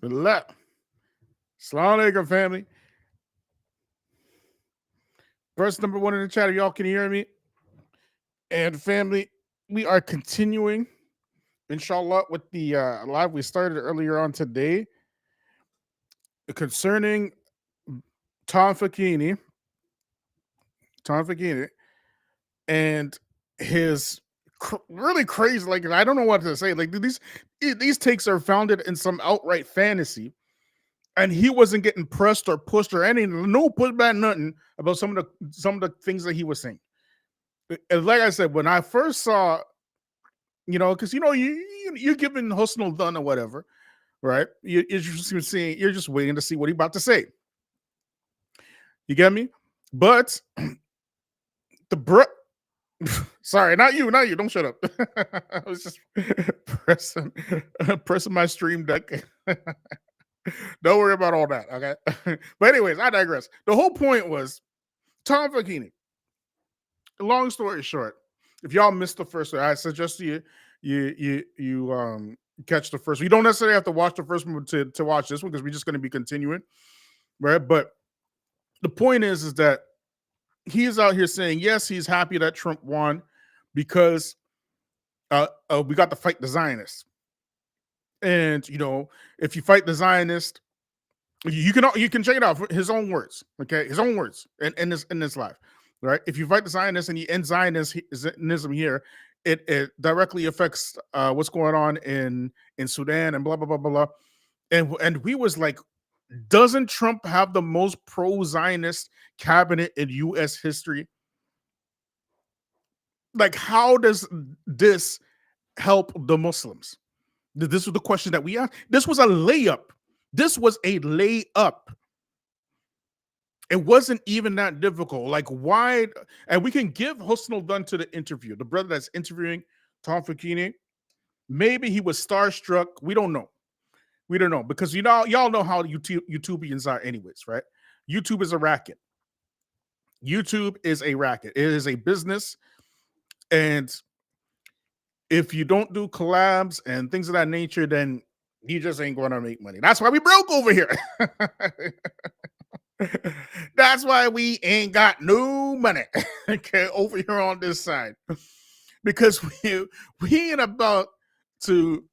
Bismillah. Salaam Alaikum, family. Verse number 1 in the chat. Y'all can hear me. And family, we are continuing, inshallah, with the live we started earlier on today concerning Facchine, and his really crazy. Like, I don't know what to say. Like, these takes are founded in some outright fantasy. And he wasn't getting pressed or pushed or anything, no pushback, nothing about some of the things that he was saying. And like I said, when I first saw, because you're giving Husnul Dhan or whatever, right? You're just waiting to see what he's about to say. You get me? But sorry, not you, don't shut up. I was just pressing my stream deck. Don't worry about all that, okay? But anyways, I digress. The whole point was Facchine. Long story short, if y'all missed the first one, I suggest you catch the first one. You don't necessarily have to watch the first one to watch this one, because we're just going to be continuing, right? But the point is that he's out here saying, yes, he's happy that Trump won because we got to fight the Zionists. And if you fight the Zionist, you can check it out. His own words, okay, his own words in this live, right? If you fight the Zionists and you end Zionism here, it directly affects what's going on in Sudan and blah blah blah blah blah. And we was like, doesn't Trump have the most pro-Zionist cabinet in U.S. history? Like, how does this help the Muslims? This was the question that we asked. This was a layup. It wasn't even that difficult. Like, why? And we can give Husnul Dhan to the interview. The brother that's interviewing Facchine, maybe he was starstruck. We don't know. Because y'all know how YouTubians are anyways, right? YouTube is a racket. It is a business. And if you don't do collabs and things of that nature, then you just ain't going to make money. That's why we broke over here. That's why we ain't got no money, okay, over here on this side. Because we ain't about to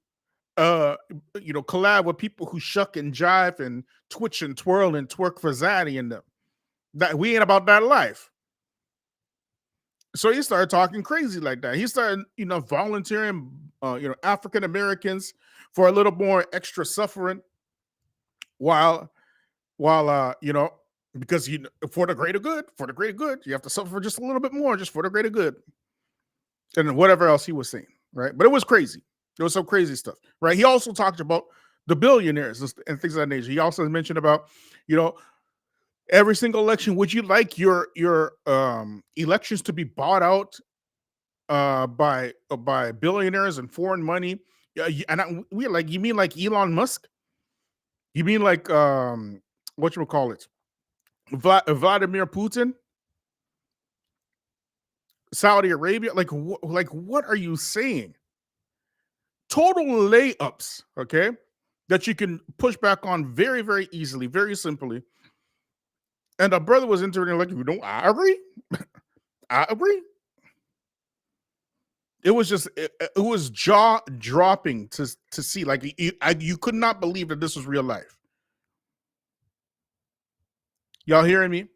collab with people who shuck and jive and twitch and twirl and twerk for Zaddy and them. That we ain't about that life. So he started talking crazy like that. He started, volunteering, African Americans for a little more extra suffering, while because for the greater good, you have to suffer just a little bit more, just for the greater good, and whatever else he was saying, right? But it was crazy. There was some crazy stuff, right? He also talked about the billionaires and things of that nature. He also mentioned about, every single election, would you like your elections to be bought out by billionaires and foreign money? We're like, you mean like Elon Musk? You mean like whatchamacallit, Vladimir Putin, Saudi Arabia? Like what are you saying? Total layups, okay, that you can push back on very, very easily, very simply. And the brother was interviewing like, I agree. I agree. It was just, it was jaw dropping to see. Like, you could not believe that this was real life. Y'all hearing me?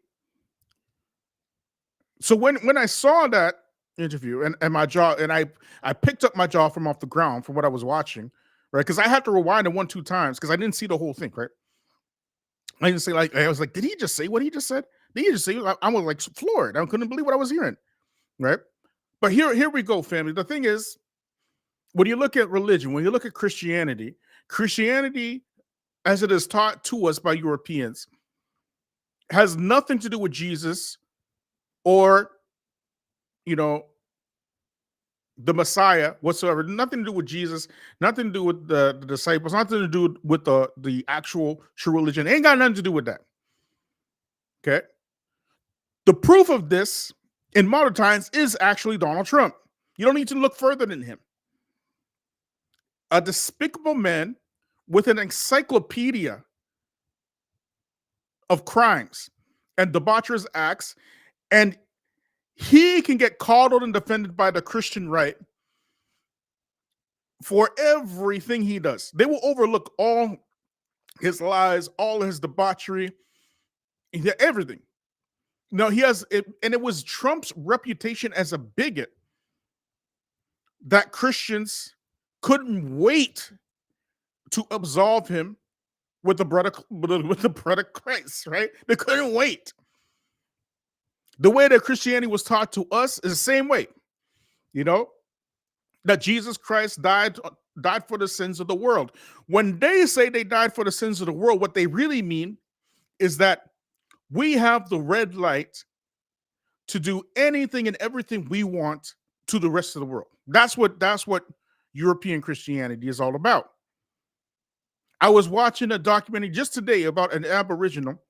So when I saw that interview and my jaw, and I picked up my jaw from off the ground from what I was watching, right? Because I had to rewind it 1-2 times because I didn't see the whole thing, right? I didn't say, like, I was like, did he just say what he just said? Did he just say? I was like floored. I couldn't believe what I was hearing, right? But here we go, family. The thing is, when you look at religion, when you look at Christianity as it is taught to us by Europeans has nothing to do with Jesus or, the Messiah whatsoever. Nothing to do with Jesus, nothing to do with the disciples, nothing to do with the actual true religion. Ain't got nothing to do with that. Okay. The proof of this in modern times is actually Donald Trump. You don't need to look further than him. A despicable man with an encyclopedia of crimes and debaucherous acts, and he can get called on and defended by the Christian right for everything he does. They will overlook all his lies, all his debauchery, everything. No, he has it, and it was Trump's reputation as a bigot that Christians couldn't wait to absolve him with the blood of Christ, right? They couldn't wait. The way that Christianity was taught to us is the same way, you know, that Jesus Christ died for the sins of the world. When they say they died for the sins of the world, what they really mean is that we have the red light to do anything and everything we want to the rest of the world. That's what European Christianity is all about. I was watching a documentary just today about an Aboriginal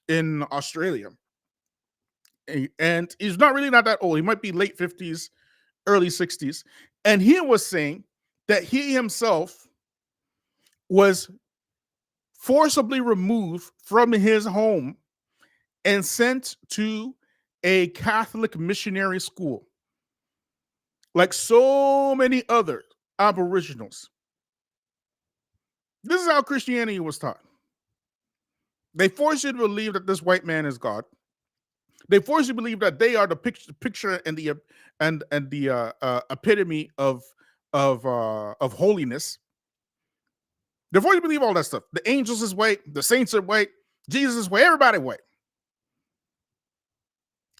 in Australia. And he's not that old. He might be late 50s, early 60s. And he was saying that he himself was forcibly removed from his home and sent to a Catholic missionary school, like so many other Aboriginals. This is how Christianity was taught. They force you to believe that this white man is God. They force you to believe that they are the picture and the epitome of holiness. They force you to believe all that stuff. The angels is white, the saints are white, Jesus is white, everybody white.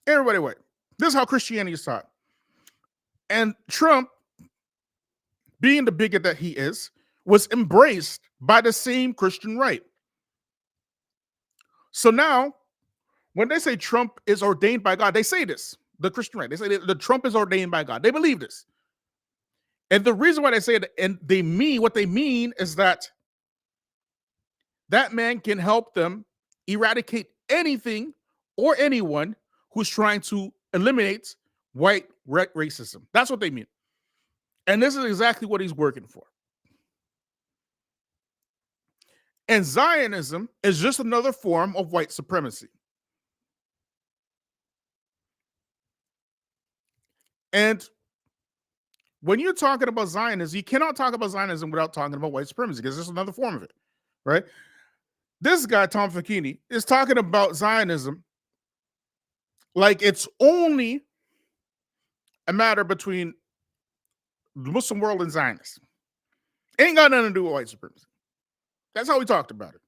Everybody white. This is how Christianity is taught. And Trump, being the bigot that he is, was embraced by the same Christian right. So now, when they say Trump is ordained by God, they say this, the Christian right. They say that Trump is ordained by God. They believe this. And the reason why they say it, and they mean what they mean is that man can help them eradicate anything or anyone who's trying to eliminate white racism. That's what they mean. And this is exactly what he's working for. And Zionism is just another form of white supremacy. And when you're talking about Zionism, you cannot talk about Zionism without talking about white supremacy, because it's another form of it, right? This guy, Tom Facchine, is talking about Zionism like it's only a matter between the Muslim world and Zionists. Ain't got nothing to do with white supremacy. That's how we talked about it.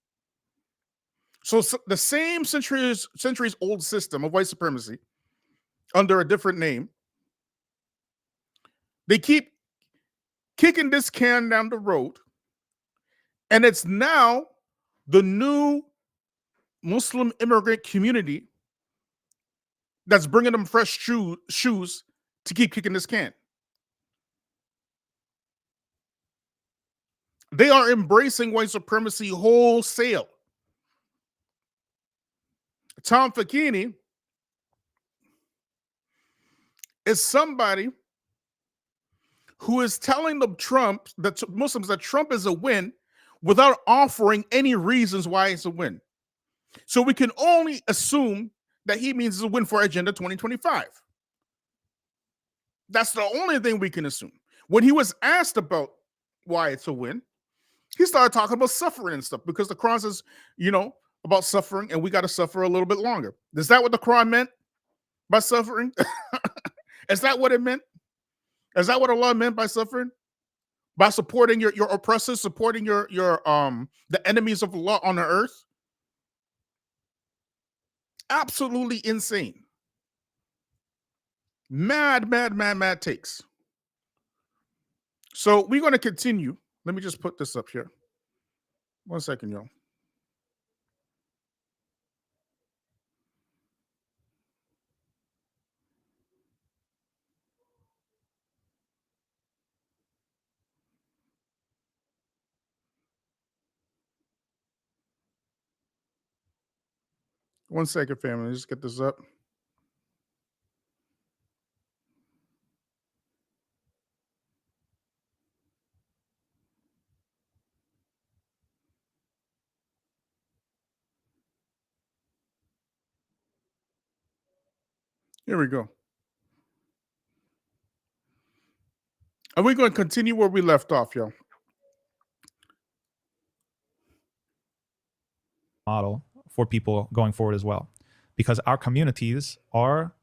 So the same centuries old system of white supremacy under a different name, they keep kicking this can down the road, and it's now the new Muslim immigrant community that's bringing them fresh shoes to keep kicking this can. They are embracing white supremacy wholesale. Tom Facchine is somebody who is telling the Muslims that Trump is a win without offering any reasons why it's a win. So we can only assume that he means it's a win for Agenda 2025. That's the only thing we can assume. When he was asked about why it's a win, he started talking about suffering and stuff, because the Quran says, about suffering, and we got to suffer a little bit longer. Is that what the Quran meant by suffering? Is that what it meant? Is that what Allah meant by suffering? By supporting your oppressors, supporting your the enemies of Allah on the earth? Absolutely insane. Mad takes. So we're going to continue. Let me just put this up here. 1 second, y'all. One second, family. Let's get this up. Here we go. Are we going to continue where we left off, y'all? Model for people going forward as well, because our communities are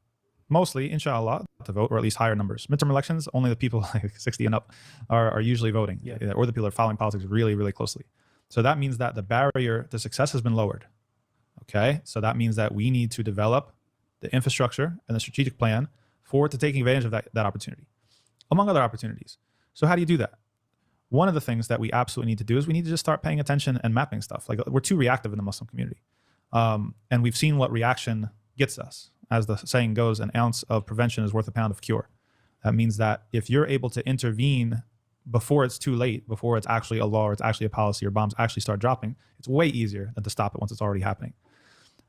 mostly, inshallah, to vote, or at least higher numbers. Midterm elections, only the people like 60 and up are usually voting, or the people are following politics really, really closely. So that means that the barrier to success has been lowered. Okay, so that means that we need to develop the infrastructure and the strategic plan to taking advantage of that opportunity, among other opportunities. So how do you do that? One of the things that we absolutely need to do is we need to just start paying attention and mapping stuff. Like, we're too reactive in the Muslim community. And we've seen what reaction gets us. As the saying goes, an ounce of prevention is worth a pound of cure. That means that if you're able to intervene before it's too late, before it's actually a law or it's actually a policy or bombs actually start dropping, it's way easier than to stop it once it's already happening.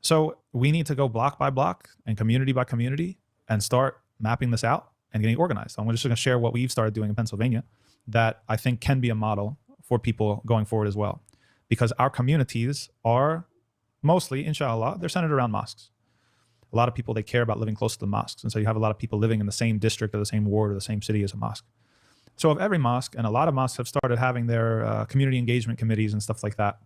So we need to go block by block and community by community and start mapping this out and getting organized. So I'm just going to share what we've started doing in Pennsylvania that I think can be a model for people going forward as well. Because our communities are mostly, inshallah, they're centered around mosques. A lot of people, they care about living close to the mosques. And so you have a lot of people living in the same district or the same ward or the same city as a mosque. So of every mosque, and a lot of mosques have started having their community engagement committees and stuff like that.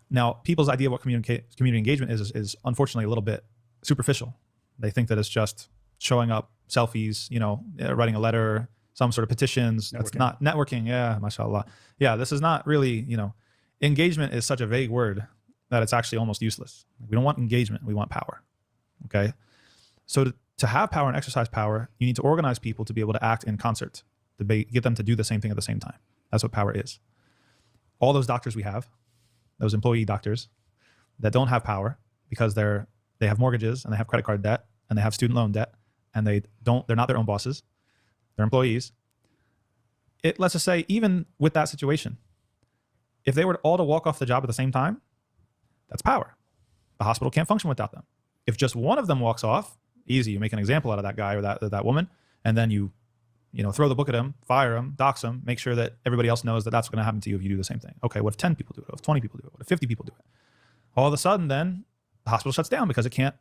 Now, people's idea of what community engagement is unfortunately a little bit superficial. They think that it's just showing up, selfies, writing a letter, some sort of petitions. That's not networking. Yeah, mashallah. Yeah, this is not really, engagement is such a vague word that it's actually almost useless. We don't want engagement. We want power. Okay. So to have power and exercise power, you need to organize people to be able to act in concert, to get them to do the same thing at the same time. That's what power is. All those doctors we have, those employee doctors that don't have power because they have mortgages and they have credit card debt and they have student loan debt and they're not their own bosses. They're employees. Let's just say, even with that situation, if they were all to walk off the job at the same time, that's power. The hospital can't function without them. If just one of them walks off, easy, you make an example out of that guy or that woman, and then you throw the book at him, fire him, dox him, make sure that everybody else knows that that's going to happen to you if you do the same thing. Okay, what if 10 people do it? What if 20 people do it? What if 50 people do it? All of a sudden, then the hospital shuts down because it can't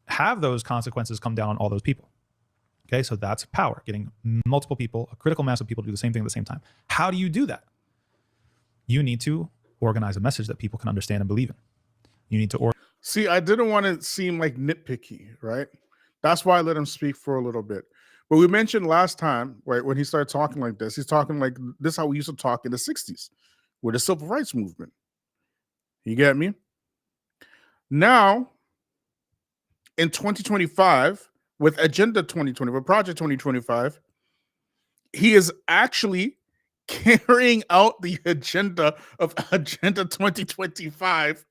have those consequences come down on all those people. Okay, so that's power, getting multiple people, a critical mass of people to do the same thing at the same time. How do you do that? You need to organize a message that people can understand and believe in. You need to See, I didn't want to seem like nitpicky, right? That's why I let him speak for a little bit. But we mentioned last time, right, when he started talking like this, he's talking like this is how we used to talk in the 60s with the civil rights movement. You get me? Now, in 2025, with Agenda 2020, with Project 2025, he is actually carrying out the agenda of Agenda 2025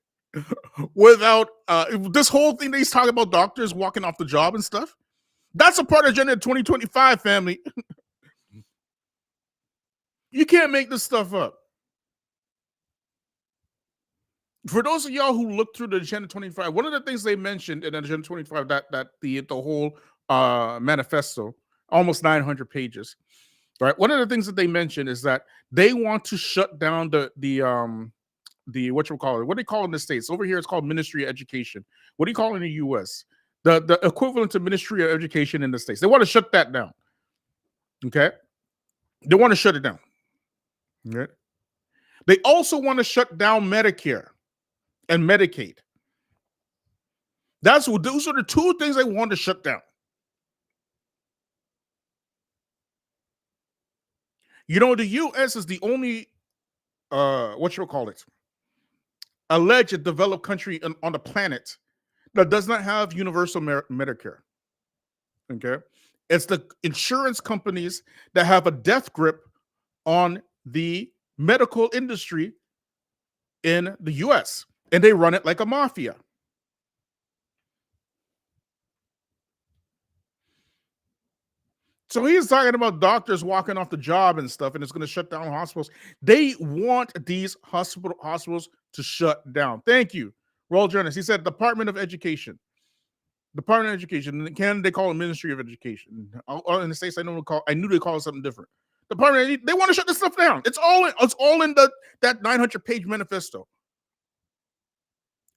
without this whole thing that he's talking about doctors walking off the job and stuff. That's a part of Agenda 2025, family. You can't make this stuff up. For those of y'all who looked through the Agenda 25, one of the things they mentioned in Agenda 25, that the whole manifesto, almost 900 pages, right? One of the things that they mentioned is that they want to shut down the what you call it? What do they call it in the States? Over here, it's called Ministry of Education. What do you call it in the U.S.? The equivalent to Ministry of Education in the States. They want to shut that down. Okay, they want to shut it down. Okay? They also want to shut down Medicare and Medicaid. Those are the two things they want to shut down. The U.S. is the only alleged developed country on the planet that does not have universal Medicare. Okay, it's the insurance companies that have a death grip on the medical industry in the U.S. and they run it like a mafia. So he's talking about doctors walking off the job and stuff, and it's going to shut down hospitals. They want these hospitals to shut down. Thank you, Roll Jonas. He said Department of Education. Department of Education. In Canada, they call it Ministry of Education. In the States, I knew they call it something different. Department. They want to shut this stuff down. It's all in that 900-page manifesto.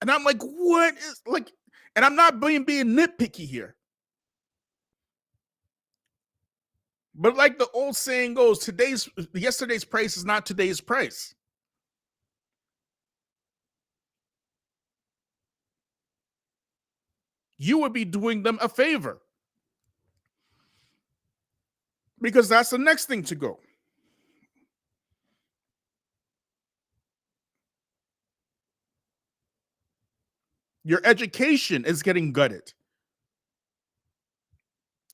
And I'm like, what is like? And I'm not being nitpicky here. But like the old saying goes, yesterday's price is not today's price. You would be doing them a favor, because that's the next thing to go. Your education is getting gutted.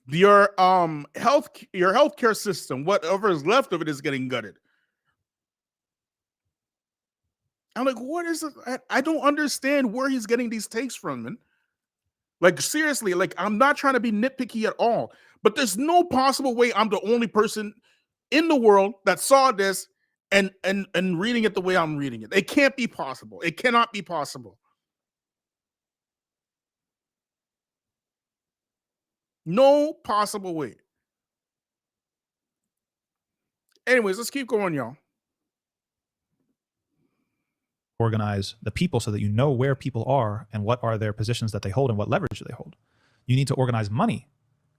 Your healthcare system, whatever is left of it, is getting gutted. I'm like, what is it? I don't understand where he's getting these takes from, man. Like, seriously, like, I'm not trying to be nitpicky at all, but there's no possible way I'm the only person in the world that saw this and reading it the way I'm reading it. It can't be possible. It cannot be possible. No possible way. Anyways, let's keep going, y'all. Organize the people so that you know where people are and what are their positions that they hold and what leverage they hold. You need to organize money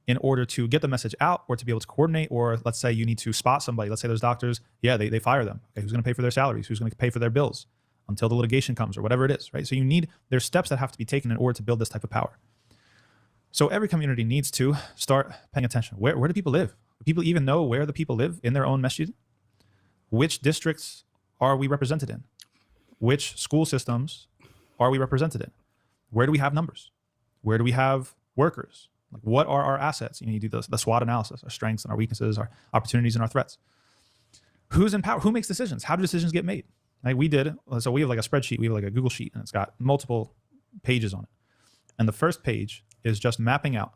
in order to get the message out, or to be able to coordinate, or let's say you need to spot somebody. Let's say those doctors, yeah, they fire them. Okay, who's going to pay for their salaries? Who's going to pay for their bills until the litigation comes, or whatever it is, right? So there's steps that have to be taken in order to build this type of power. So every community needs to start paying attention. Where do people live? Do people even know where the people live in their own masjid? Which districts are we represented in? Which school systems are we represented in? Where do we have numbers? Where do we have workers? Like, what are our assets? You do the SWOT analysis, our strengths and our weaknesses, our opportunities and our threats. Who's in power? Who makes decisions? How do decisions get made? Like we have like a spreadsheet, we have like a Google sheet, and it's got multiple pages on it. And the first page is just mapping out.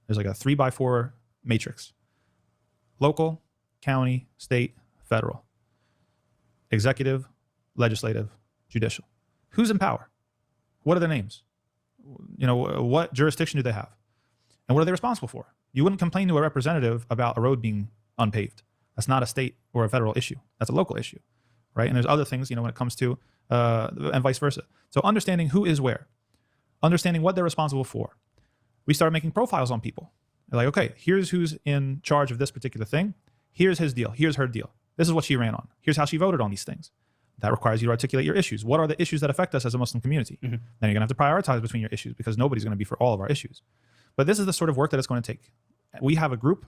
There's like a 3x4 matrix. Local, county, state, federal, executive, legislative, judicial. Who's in power? What are their names? What jurisdiction do they have? And what are they responsible for? You wouldn't complain to a representative about a road being unpaved. That's not a state or a federal issue. That's a local issue, right? And there's other things, when it comes to, and vice versa. So understanding who is where, understanding what they're responsible for. We start making profiles on people. They're like, okay, here's who's in charge of this particular thing. Here's his deal. Here's her deal. This is what she ran on. Here's how she voted on these things. That requires you to articulate your issues. What are the issues that affect us as a Muslim community? Mm-hmm. Then you're going to have to prioritize between your issues, because nobody's going to be for all of our issues. But this is the sort of work that it's going to take. We have a group.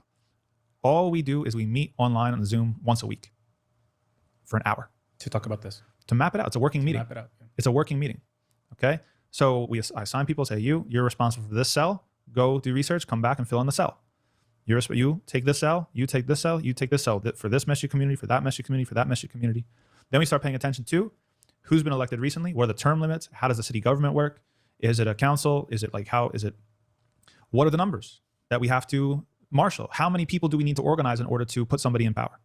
All we do is we meet online on Zoom once a week for an hour. To talk about this. To map it out. It's a working meeting. Map it out. Yeah. It's a working meeting. Okay? So I assign people, say, you're responsible for this cell. Go do research, come back and fill in the cell. You take this cell, you take this cell, you take this cell, for this masjid community, for that masjid community, for that masjid community. Then we start paying attention to who's been elected recently, what are the term limits, how does the city government work, is it a council, what are the numbers that we have to marshal, how many people do we need to organize in order to put somebody in power,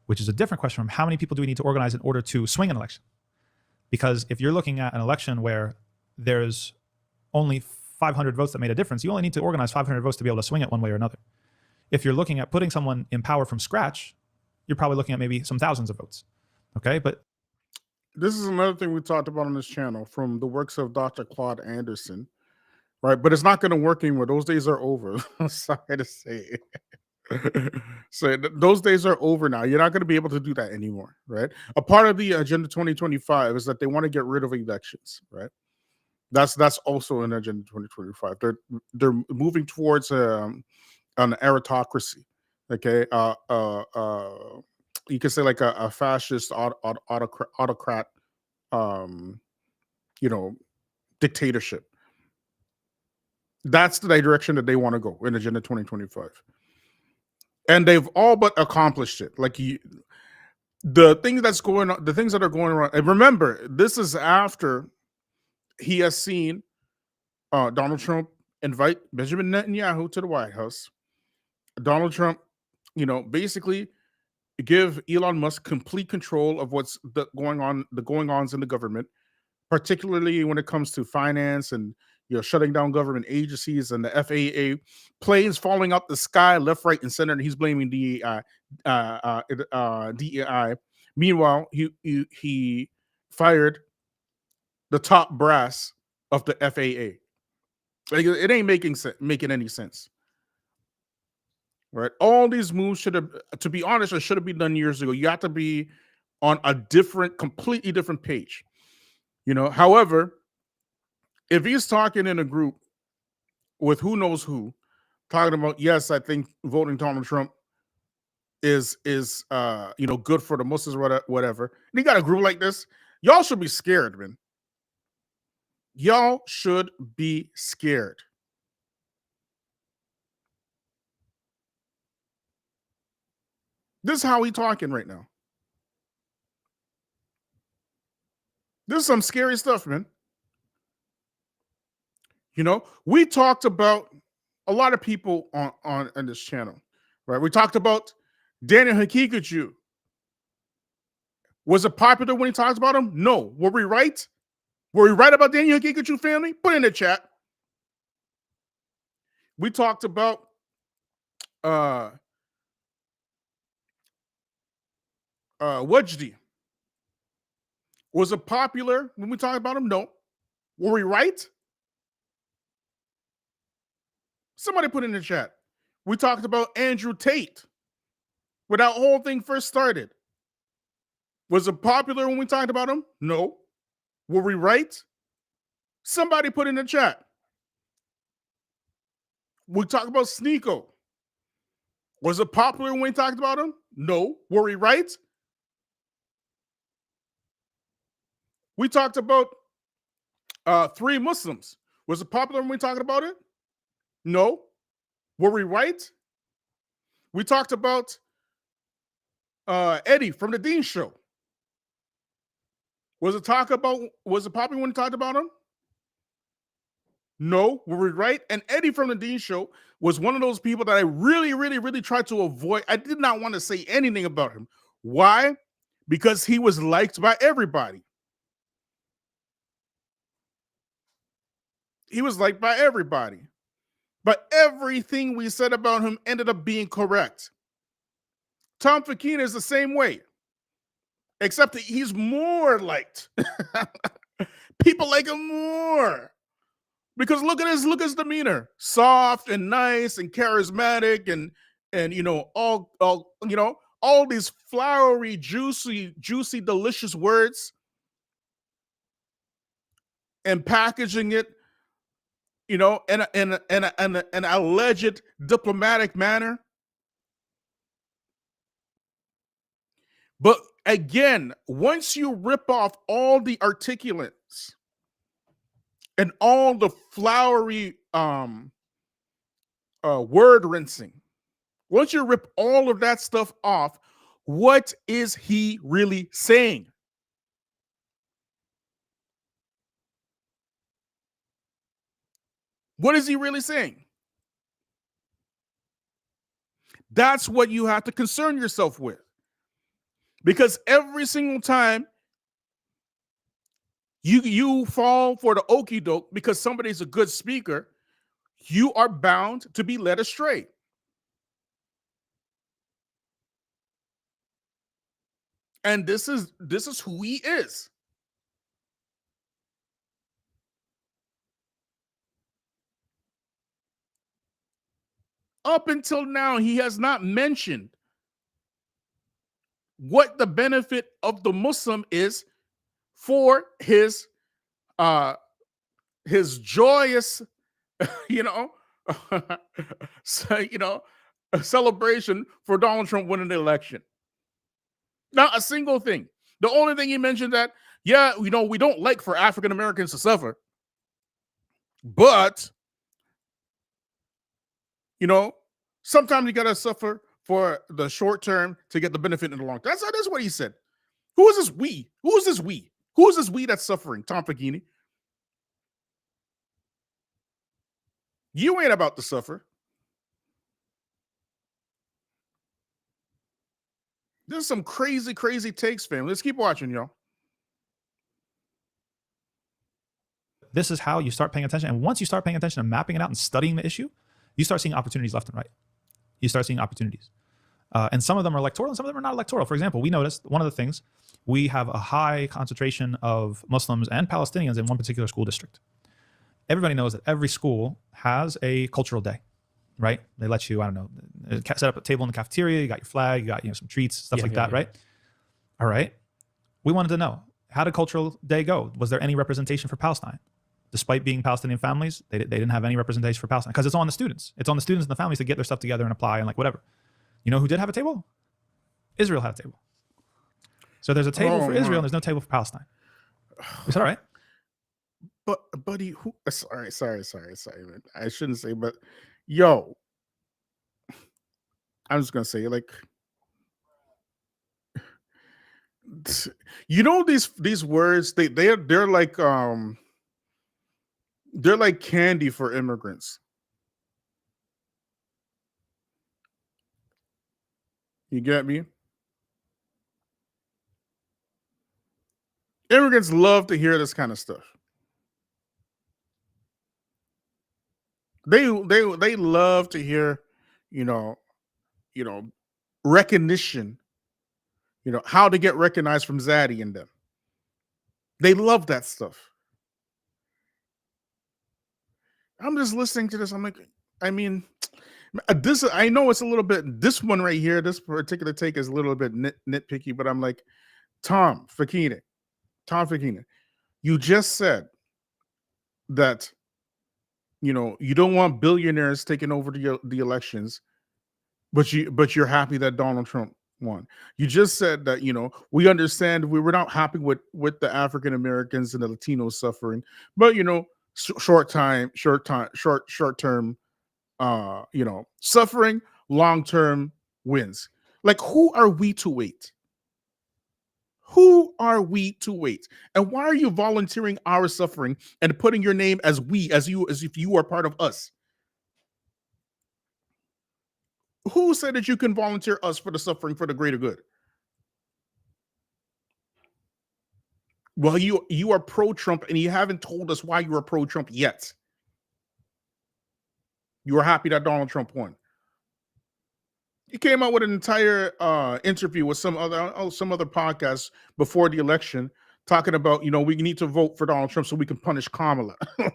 which is a different question from how many people do we need to organize in order to swing an election. Because if you're looking at an election where there's only 500 votes that made a difference, you only need to organize 500 votes to be able to swing it one way or another. If you're looking at putting someone in power from scratch, you're probably looking at maybe some thousands of votes. Okay, but this is another thing we talked about on this channel from the works of Dr. Claude Anderson, right? But it's not going to work anymore. Those days are over. Sorry to say. So those days are over now. You're not going to be able to do that anymore, right? A part of the Agenda 2025 is that they want to get rid of elections, right? That's also in Agenda 2025. They're moving towards an aristocracy. Okay, you could say like a fascist autocrat, dictatorship. That's the direction that they want to go in Agenda 2025, and they've all but accomplished it. Like the things that are going on. And remember, this is after he has seen Donald Trump invite Benjamin Netanyahu to the White House. Donald Trump, basically give Elon Musk complete control of what's the going-ons in the government, particularly when it comes to finance and shutting down government agencies and the FAA, planes falling out the sky left, right, and center, and he's blaming DEI. DEI. Meanwhile, he fired the top brass of the FAA. Like, it ain't making any sense. right? All these moves should have, to be honest, should have been done years ago. You have to be on a completely different page, However, if he's talking in a group with who knows who, talking about, yes, I think voting Donald Trump is good for the Muslims or whatever, and he got a group like this, y'all should be scared, man. Y'all should be scared. This is how we talking right now. This is some scary stuff, man. We talked about a lot of people on this channel, right? We talked about Daniel Hakikachu. Was it popular when he talked about him? No. Were we right? Were we right about Daniel Hakikachu family? Put in the chat. We talked about Wajdi. Was it popular when we talked about him? No. Were we right? Somebody put in the chat. We talked about Andrew Tate when that whole thing first started. Was it popular when we talked about him? No. Were we right? Somebody put in the chat. We talked about Sneeko. Was it popular when we talked about him? No. Were we right? We talked about 3 Muslims. Was it popular when we talked about it? No. Were we right? We talked about Eddie from the Dean Show. Was it popular when we talked about him? No. Were we right? And Eddie from the Dean Show was one of those people that I really, really, really tried to avoid. I did not want to say anything about him. Why? Because he was liked by everybody. He was liked by everybody. But everything we said about him ended up being correct. Tom Facchine is the same way, except that he's more liked. People like him more because look at his demeanor, soft and nice and charismatic, and all these flowery, juicy, delicious words, and packaging it, in an alleged diplomatic manner. But again, once you rip off all the articulates and all the flowery word rinsing, once you rip all of that stuff off, what is he really saying? What is he really saying? That's what you have to concern yourself with. Because every single time you fall for the okie doke because somebody's a good speaker, you are bound to be led astray. And this is who he is. Up until now, he has not mentioned what the benefit of the Muslim is for his joyous, celebration for Donald Trump winning the election. Not a single thing. The only thing he mentioned that, we don't like for African Americans to suffer, but sometimes you gotta suffer for the short term to get the benefit in the long term. That's what he said. Who is this we? Who is this we? Who is this we that's suffering? Tom Facchine. You ain't about to suffer. There's some crazy, crazy takes, fam. Let's keep watching, y'all. This is how you start paying attention. And once you start paying attention and mapping it out and studying the issue, you start seeing opportunities left and right. You start seeing opportunities. And some of them are electoral and some of them are not electoral. For example, we noticed one of the things, we have a high concentration of Muslims and Palestinians in one particular school district. Everybody knows that every school has a cultural day. right? They let you, I don't know, set up a table in the cafeteria. You got your flag, you got some treats, stuff like that, right? All right. We wanted to know, how did Cultural Day go? Was there any representation for Palestine? Despite being Palestinian families, they didn't have any representation for Palestine because it's on the students. It's on the students and the families to get their stuff together and apply and like whatever. You know who did have a table? Israel had a table. So there's a table for Israel and there's no table for Palestine. We said, all right. But buddy, who? Sorry, man. I shouldn't say, but yo, I'm just gonna say, like, you know, these words, they're like candy for immigrants. You get me? Immigrants love to hear this kind of stuff. They love to hear, you know, recognition, how to get recognized from Zaddy and them. They love that stuff. I'm just listening to this. I'm like, I mean, this, I know it's a little bit, this one right here, this particular take is a little bit nitpicky, but I'm like, Tom Facchine, you just said that, you don't want billionaires taking over the elections, but you're happy that Donald Trump won. You just said that, we understand we were not happy with the African Americans and the Latinos suffering, but short term suffering, long-term wins. Like, who are we to wait? Who are we to wait? And why are you volunteering our suffering and putting your name as we, as if you are part of us? Who said that you can volunteer us for the suffering for the greater good? Well, you are pro-Trump and you haven't told us why you are pro-Trump yet. You are happy that Donald Trump won. You came out with an entire interview with some other podcasts before the election talking about, we need to vote for Donald Trump so we can punish Kamala.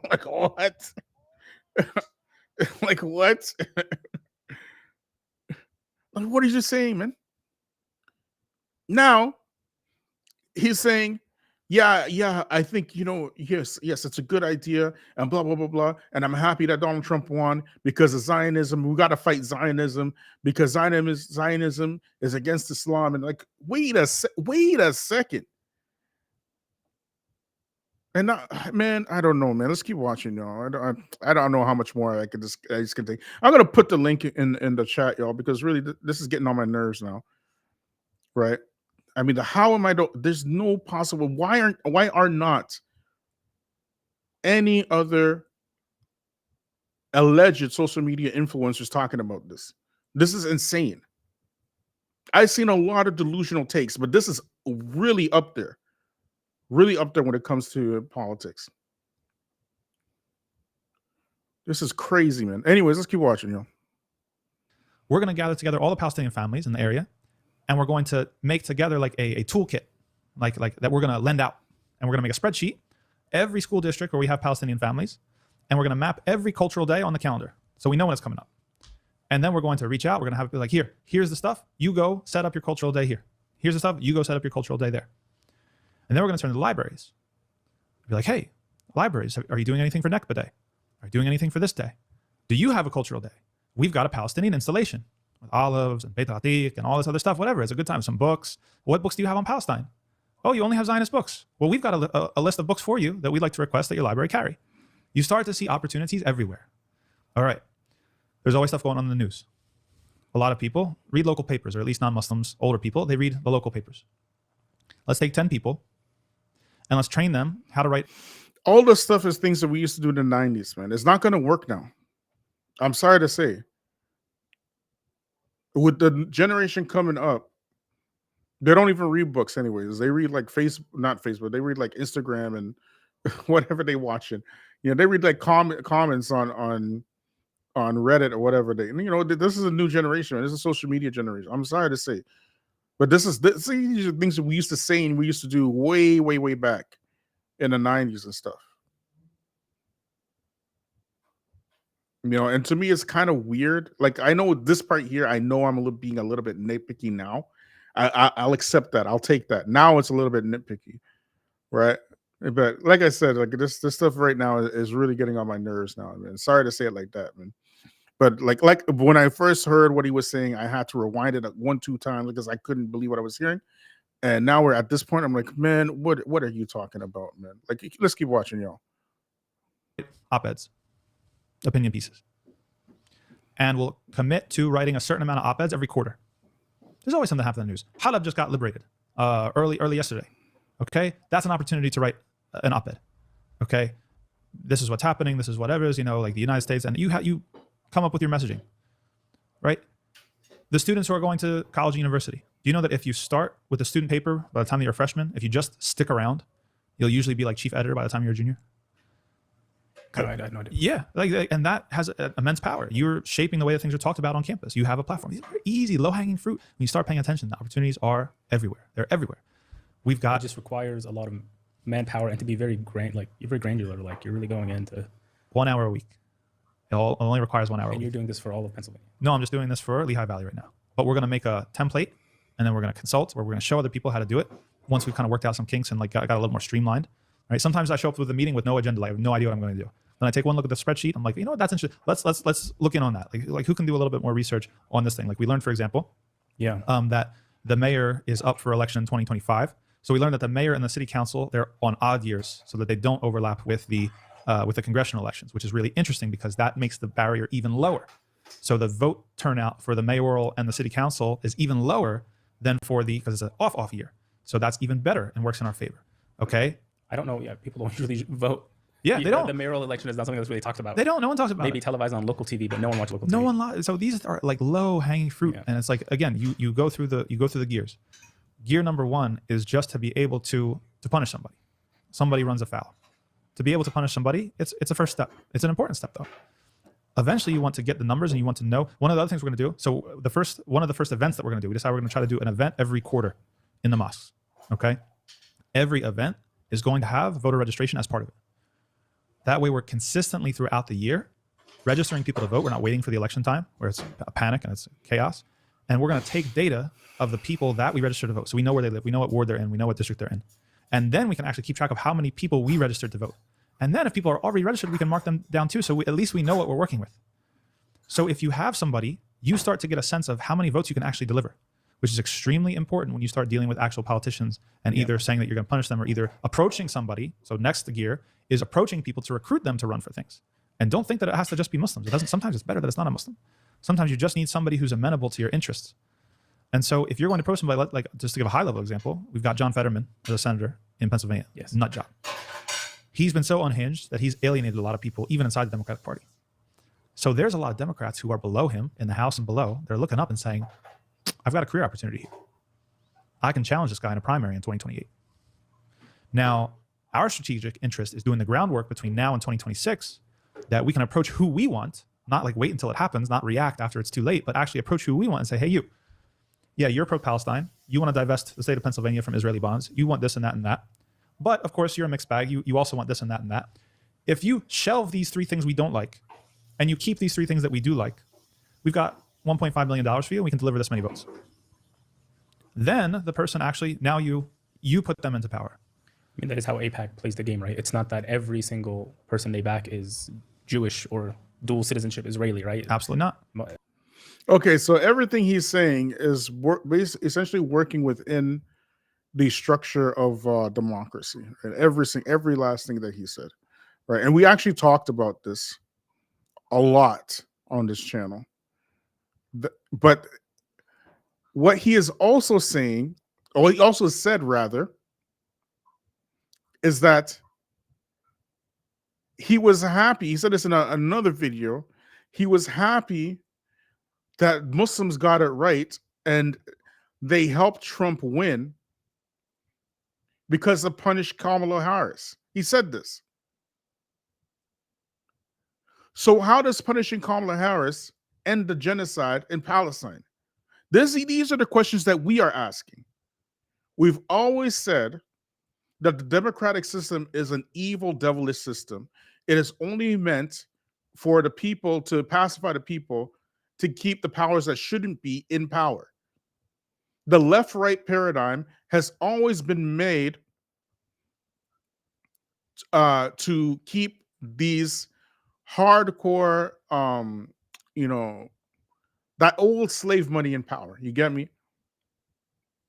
Like, what? Like, what? Like, what are you saying, man? Now he's saying, yeah, I think, yes, it's a good idea, and blah, blah, blah, blah. And I'm happy that Donald Trump won because of Zionism. We got to fight Zionism because Zionism is against Islam. And like, wait a second. And man, I don't know, man. Let's keep watching, y'all. I don't know how much more I just can take. I'm gonna put the link in the chat, y'all, because really this is getting on my nerves now. Right? I mean, there's no possible. Why are not any other alleged social media influencers talking about this? This is insane. I've seen a lot of delusional takes, but this is really up there. Really up there when it comes to politics. This is crazy, man. Anyways, let's keep watching, y'all. We're going to gather together all the Palestinian families in the area, and we're going to make together like a toolkit, like that we're going to lend out. And we're going to make a spreadsheet, every school district where we have Palestinian families, and we're going to map every cultural day on the calendar so we know when it's coming up. And then we're going to reach out. We're going to have it be like, here's the stuff. You go set up your cultural day here. Here's the stuff. You go set up your cultural day there. And then we're going to turn to the libraries. Be like, hey, libraries, are you doing anything for Nekba Day? Are you doing anything for this day? Do you have a cultural day? We've got a Palestinian installation with olives and Beit Atiq and all this other stuff, whatever. It's a good time. Some books. What books do you have on Palestine? Oh, you only have Zionist books. Well, we've got a list of books for you that we'd like to request that your library carry. You start to see opportunities everywhere. All right. There's always stuff going on in the news. A lot of people read local papers, or at least non-Muslims, older people, they read the local papers. Let's take 10 people and let's train them how to write. All this stuff is things that we used to do in the 90s, man. It's not going to work now. I'm sorry to say. With the generation coming up, they don't even read books anyways. They read like not Facebook. They read like Instagram and whatever they watching. They read like comments on Reddit or whatever. This is a new generation. This is a social media generation. I'm sorry to say. But these are things that we used to say and we used to do way, way, way back in the 90s and stuff. And to me, it's kind of weird. Like, I know this part here, I know I'm being a little bit nitpicky now. I'll accept that. I'll take that. Now it's a little bit nitpicky, right? But like I said, like this stuff right now is really getting on my nerves now, man. Sorry to say it like that, man. But like when I first heard what he was saying, I had to rewind it 1-2 times because I couldn't believe what I was hearing. And now we're at this point. I'm like, man, what are you talking about, man? Like, let's keep watching, y'all. Op-eds, opinion pieces, and we'll commit to writing a certain amount of op-eds every quarter. There's always something happening in the news. Halab just got liberated early yesterday. Okay, that's an opportunity to write an op-ed. Okay, this is what's happening. This is whatever is, like the United States, and you come up with your messaging, right? The students who are going to college and university. Do you know that if you start with a student paper by the time you're a freshman, if you just stick around, you'll usually be like chief editor by the time you're a junior? I had no idea. Yeah, like, and that has immense power. You're shaping the way that things are talked about on campus. You have a platform. These are easy, low-hanging fruit. When you start paying attention, the opportunities are everywhere. They're everywhere. We've got. It just requires a lot of manpower and to be very you're very granular. Like you're really going into 1 hour a week. It only requires 1 hour. And you're doing this for all of Pennsylvania. No, I'm just doing this for Lehigh Valley right now. But we're going to make a template, and then we're going to consult, where we're going to show other people how to do it. Once we've kind of worked out some kinks and like got a little more streamlined, right? Sometimes I show up with a meeting with no agenda, like I have no idea what I'm going to do. Then I take one look at the spreadsheet. I'm like, what? That's interesting. Let's look in on that. Like who can do a little bit more research on this thing? Like we learned, for example, that the mayor is up for election in 2025. So we learned that the mayor and the city council, they're on odd years so that they don't overlap with the congressional elections, which is really interesting because that makes the barrier even lower. So the vote turnout for the mayoral and the city council is even lower than for because it's an off year. So that's even better and works in our favor. Okay. I don't know. Yeah, people don't usually vote. Yeah, they don't. The mayoral election is not something that's really talked about. They don't. No one talks about Maybe it. televised on local TV, but no one watches local TV. No one. So these are like low hanging fruit, and it's like again, you go through the gears. Gear number one is just to be able to punish somebody. Somebody runs afoul. To be able to punish somebody, it's a first step. It's an important step though. Eventually, you want to get the numbers and you want to know. One of the other things we're going to do. So one of the first events that we're going to do. We decided we're going to try to do an event every quarter in the mosques. Okay. Every event is going to have voter registration as part of it. That way, we're consistently throughout the year registering people to vote. We're not waiting for the election time where it's a panic and it's chaos. And we're going to take data of the people that we registered to vote. So we know where they live. We know what ward they're in. We know what district they're in. And then we can actually keep track of how many people we registered to vote. And then if people are already registered, we can mark them down too. So at least we know what we're working with. So if you have somebody, you start to get a sense of how many votes you can actually deliver, which is extremely important when you start dealing with actual politicians and either saying that you're going to punish them or either approaching somebody. So next gear is approaching people to recruit them to run for things. And don't think that it has to just be Muslims. It doesn't. Sometimes it's better that it's not a Muslim. Sometimes you just need somebody who's amenable to your interests. And so if you're going to approach somebody, like just to give a high level example, we've got John Fetterman as a senator in Pennsylvania. Yes. Nut job. He's been so unhinged that he's alienated a lot of people, even inside the Democratic Party. So there's a lot of Democrats who are below him in the House and below. They're looking up and saying, I've got a career opportunity here. I can challenge this guy in a primary in 2028. Now, our strategic interest is doing the groundwork between now and 2026 that we can approach who we want, not like wait until it happens, not react after it's too late, but actually approach who we want and say, hey, you're pro-Palestine. You want to divest the state of Pennsylvania from Israeli bonds. You want this and that and that. But of course, you're a mixed bag. You also want this and that and that. If you shelve these three things we don't like and you keep these three things that we do like, we've got $1.5 million for you and we can deliver this many votes. Then the person actually, now you put them into power. I mean, that is how AIPAC plays the game, right? It's not that every single person they back is Jewish or dual citizenship Israeli, right? Absolutely not. Okay, so everything he's saying is essentially working within the structure of democracy, and every last thing that he said, right? And we actually talked about this a lot on this channel. But what he is also saying, or he also said rather, is that he was happy. He said this in another video. He was happy that Muslims got it right and they helped Trump win because of punished Kamala Harris. He said this. So how does punishing Kamala Harris end the genocide in Palestine? These are the questions that we are asking. We've always said that the democratic system is an evil, devilish system. It is only meant for the people to pacify the people to keep the powers that shouldn't be in power. The left-right paradigm has always been made to keep these hardcore, that old slave money in power. You get me?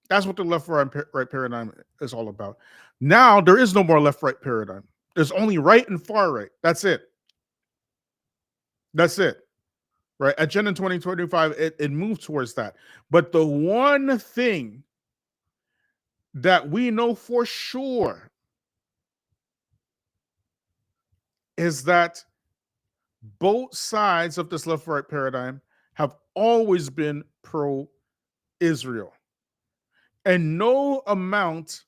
That's what the left-right paradigm is all about. Now there is no more left-right paradigm. There's only right and far right. That's it. That's it. Right? Agenda 2025, it moved towards that. But the one thing that we know for sure is that both sides of this left-right paradigm have always been pro-Israel. And no amount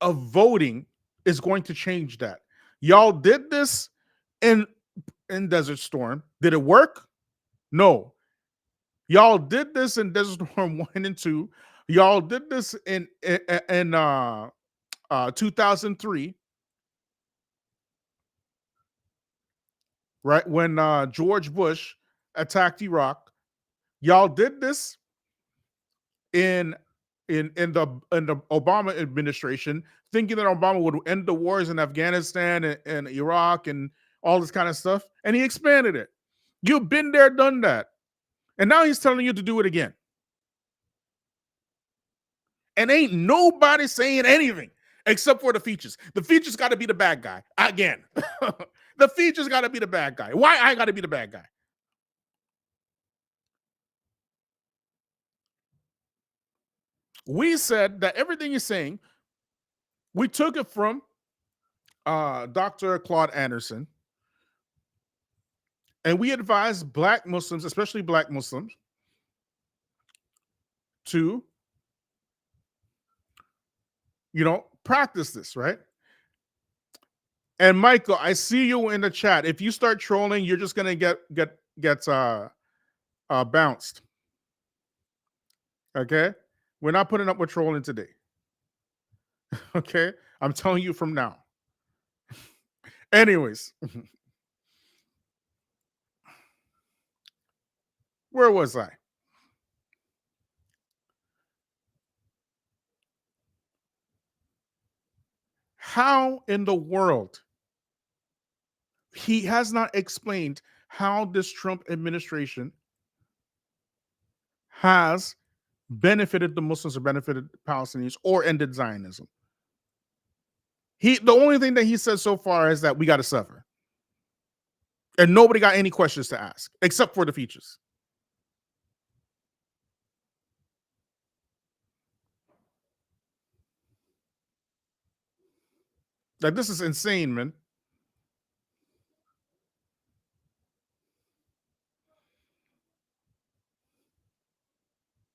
of voting is going to change that. Y'all did this in Desert Storm. Did it work? No. Y'all did this in Desert Storm 1 and 2. Y'all did this in 2003, right? When George Bush attacked Iraq. Y'all did this in the Obama administration, thinking that Obama would end the wars in Afghanistan and Iraq and all this kind of stuff, and he expanded it. You've been there, done that, and now he's telling you to do it again. And ain't nobody saying anything except for the Feachaz. The Feachaz got to be the bad guy again. The Feachaz got to be the bad guy. Why I got to be the bad guy? We said that everything you're saying, we took it from Dr. Claude Anderson, and we advised Black Muslims, especially Black Muslims, to, practice this, right? And Michael, I see you in the chat. If you start trolling, you're just gonna get bounced. Okay, we're not putting up with trolling today. Okay, I'm telling you from now. Anyways, where was I? How in the world? He has not explained how this Trump administration has benefited the Muslims or benefited Palestinians or ended Zionism. The only thing that he said so far is that we got to suffer. And nobody got any questions to ask, except for the Feachaz. Like, this is insane, man.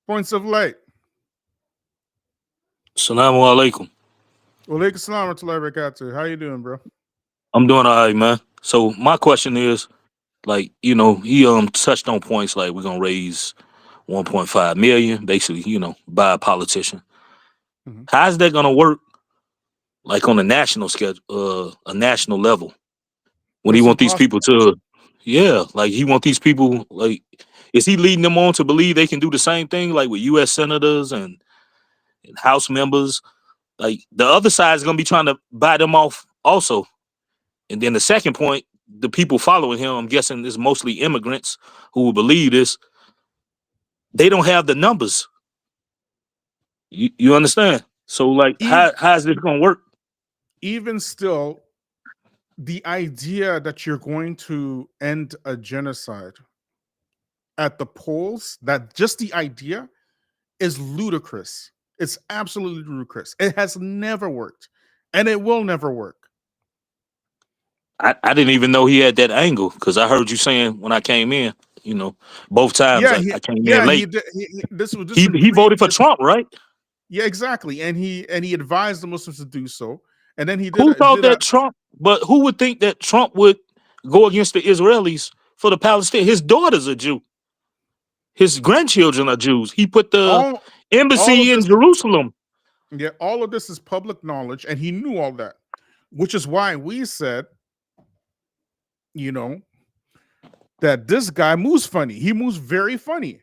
Points of light. Salaam Alaikum. Walaikum salam wa rahmatullahi wa barakatuh. How you doing, bro? I'm doing all right, man. So my question is, like, he touched on points like we're gonna raise 1.5 million, basically, by a politician. Mhm. How's that gonna work, like on a national schedule, a national level, when he It's want these impossible. people to, like he want these people, like, is he leading them on to believe they can do the same thing, like with U.S. senators and House members? Like the other side is gonna be trying to buy them off also. And then the second point, the people following him, I'm guessing is mostly immigrants who will believe this. They don't have the numbers. You understand? So like, how's this gonna work? Even still, the idea that you're going to end a genocide at the polls, that just the idea is ludicrous. It's absolutely ludicrous. It has never worked, and it will never work. I didn't even know he had that angle, because I heard you saying when I came in, both times I came in late. He voted for Trump, right? Yeah, exactly. And he advised the Muslims to do so. And then he did. Who thought that Trump? But who would think that Trump would go against the Israelis for the Palestinians? His daughter's a Jew. His grandchildren are Jews. He put the embassy in Jerusalem. Yeah, all of this is public knowledge, and he knew all that, which is why we said, that this guy moves funny. He moves very funny,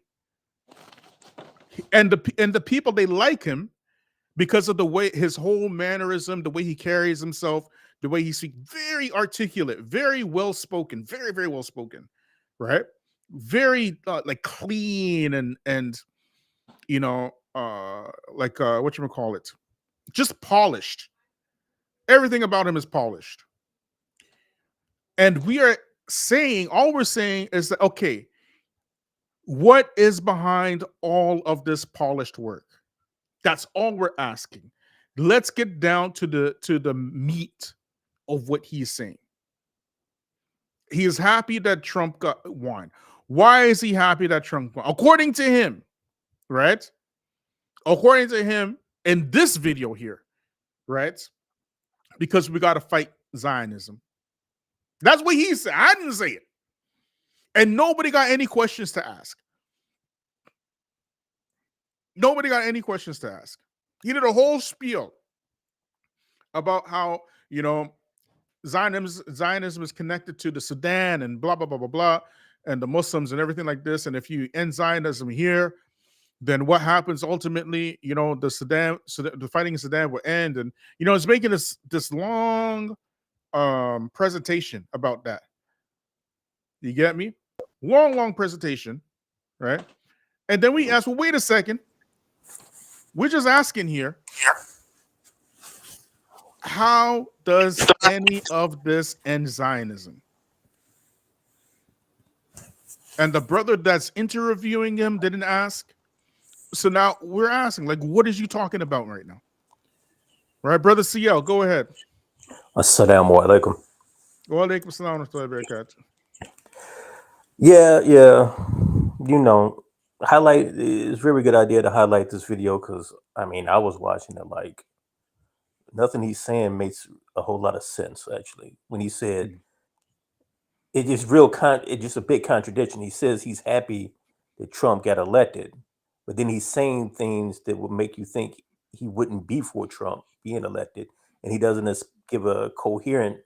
and the people, they like him because of the way his whole mannerism, the way he carries himself, the way he speaks. Very articulate, very well spoken, very very well spoken, right? Very like clean and you know like what you call it, just polished. Everything about him is polished. And we are saying, all we're saying is that, okay, what is behind all of this polished work? That's all we're asking. Let's get down to the meat of what he's saying. He is happy that Trump won. Why is he happy that Trump won? According to him, right? According to him in this video here, right? Because we got to fight Zionism. That's what he said. I didn't say it. And nobody got any questions to ask. Nobody got any questions to ask. He did a whole spiel about how, you know, Zionism is connected to the Sudan and blah, blah, blah, blah, blah, and the Muslims and everything like this. And if you end Zionism here, then what happens ultimately, you know, the fighting in Sudan will end. And, you know, it's making this long presentation about that. You get me? Long presentation, right? And then we ask, well, wait a second. We're just asking here, how does any of this end Zionism? And the brother that's interviewing him didn't ask. So now we're asking, like, what is you talking about right now? Right, brother CL, go ahead. Assalamu alaikum. Wa alaikum assalam wa rahmatullahi wa barakatuh. Yeah. You know, highlight it's a very good idea to highlight this video because I mean I was watching it, like nothing he's saying makes a whole lot of sense actually. When he said it is it's just a big contradiction. He says he's happy that Trump got elected, but then he's saying things that would make you think he wouldn't be for Trump being elected, and he doesn't give a coherent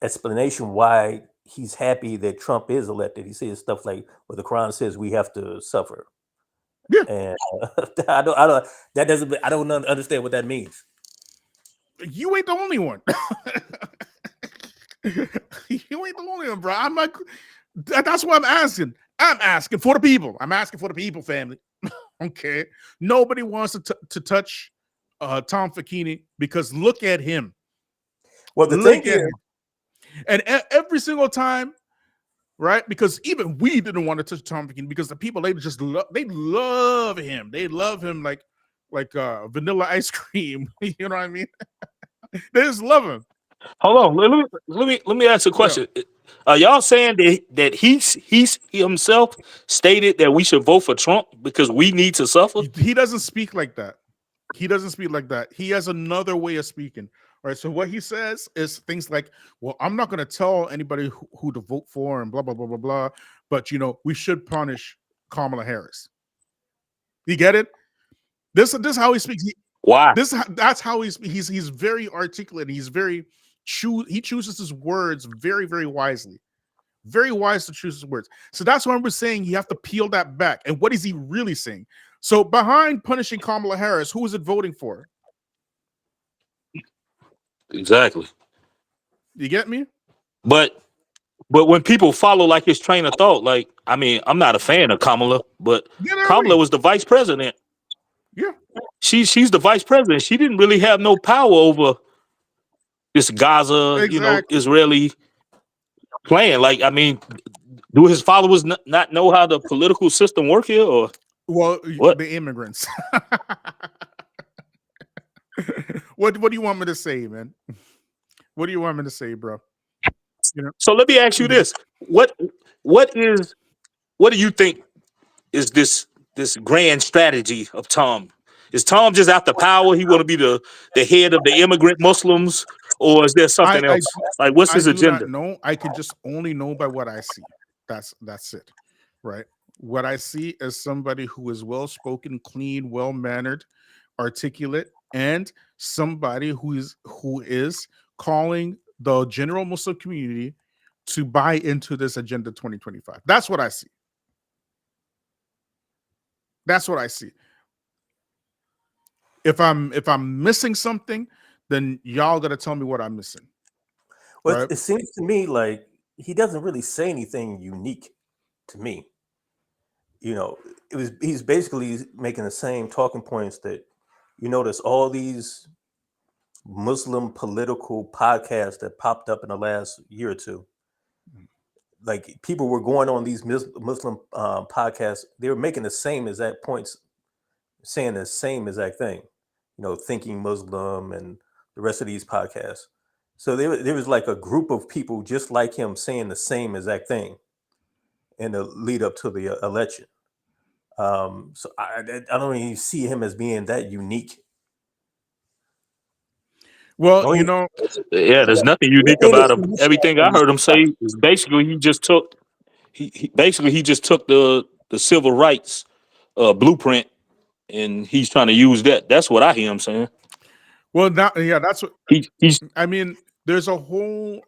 explanation why he's happy that Trump is elected. He says stuff like, "Well, the Quran says we have to suffer," and I don't understand what that means. You ain't the only one. You ain't the only one, bro. I'm like, that's what I'm asking. I'm asking for the people. I'm asking for the people, family. Okay. Nobody wants to touch Tom Facchine because look at him. Well, the thing is, and every single time, right? Because even we didn't want to touch Tom Facchine because the people, they just they love him. They love him like vanilla ice cream. You know what I mean? They just love him. Hold on, let me ask a question. Yeah. Are y'all saying that he himself stated that we should vote for Trump because we need to suffer? He doesn't speak like that. He doesn't speak like that. He has another way of speaking. All right. So what he says is things like, "Well, I'm not going to tell anybody who to vote for and blah blah blah blah blah, but you know we should punish Kamala Harris." You get it? This is how he speaks. Why? That's how he's very articulate. He chooses his words very, very wisely. Very wise to choose his words. So that's why we're saying you have to peel that back. And what is he really saying? So behind punishing Kamala Harris, who is it voting for? Exactly. You get me? But when people follow like his train of thought, like, I mean, I'm not a fan of Kamala, but Kamala was the vice president. Yeah. She's the vice president. She didn't really have no power over this Gaza, you know, Israeli plan. Like, I mean, do his followers not know how the political system work here, or well, what? The immigrants? What do you want me to say, man? What do you want me to say, bro? You know? So let me ask you this: what do you think is this grand strategy of Tom? Is Tom just after power? He want to be the head of the immigrant Muslims, or is there something else? Like, what's his agenda? No, I can just only know by what I see. That's it, right? What I see is somebody who is well-spoken, clean, well-mannered, articulate, and somebody who is calling the general Muslim community to buy into this Agenda 2025. That's what I see. That's what I see. If I'm missing something, then y'all gotta tell me what I'm missing. Well, Right? it seems to me like he doesn't really say anything unique to me. You know, he's basically making the same talking points that you notice all these Muslim political podcasts that popped up in the last year or two. Like people were going on these Muslim podcasts, they were making the same exact points, saying the same exact thing. You know, Thinking Muslim and the rest of these podcasts. So there was like a group of people just like him saying the same exact thing in the lead up to the election. So I don't even see him as being that unique. Well, Only- you know, Yeah, there's nothing One unique thing about is him. Everything I heard him say is basically he just took he just took the civil rights blueprint and he's trying to use that. That's what I hear him saying. well, now, yeah, that's what He's I mean. There's a whole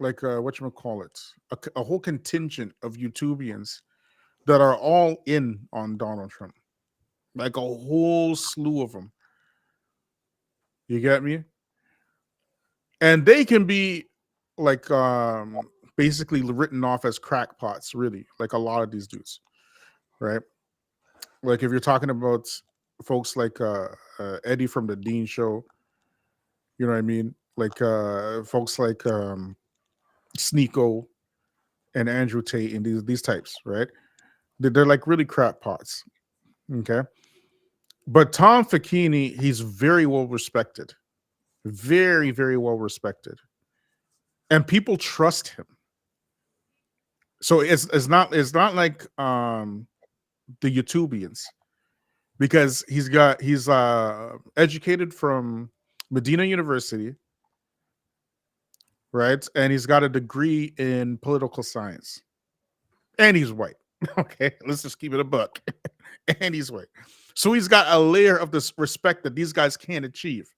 like whatchamacallit, a whole contingent of YouTubians that are all in on Donald Trump, like a whole slew of them. You get me? And they can be like basically written off as crackpots, really, like a lot of these dudes, right? Like if you're talking about folks like Eddie from the Dean Show, you know what I mean? Like folks like Sneeko and Andrew Tate and these types, right? They're like really crackpots. Okay. But Tom Facchine, he's very well respected. Very, very well respected. And people trust him. So it's not like the YouTubians, because he's educated from Medina University, right? And he's got a degree in political science. And he's white. Okay, let's just keep it a buck. And he's white. So he's got a layer of this respect that these guys can't achieve.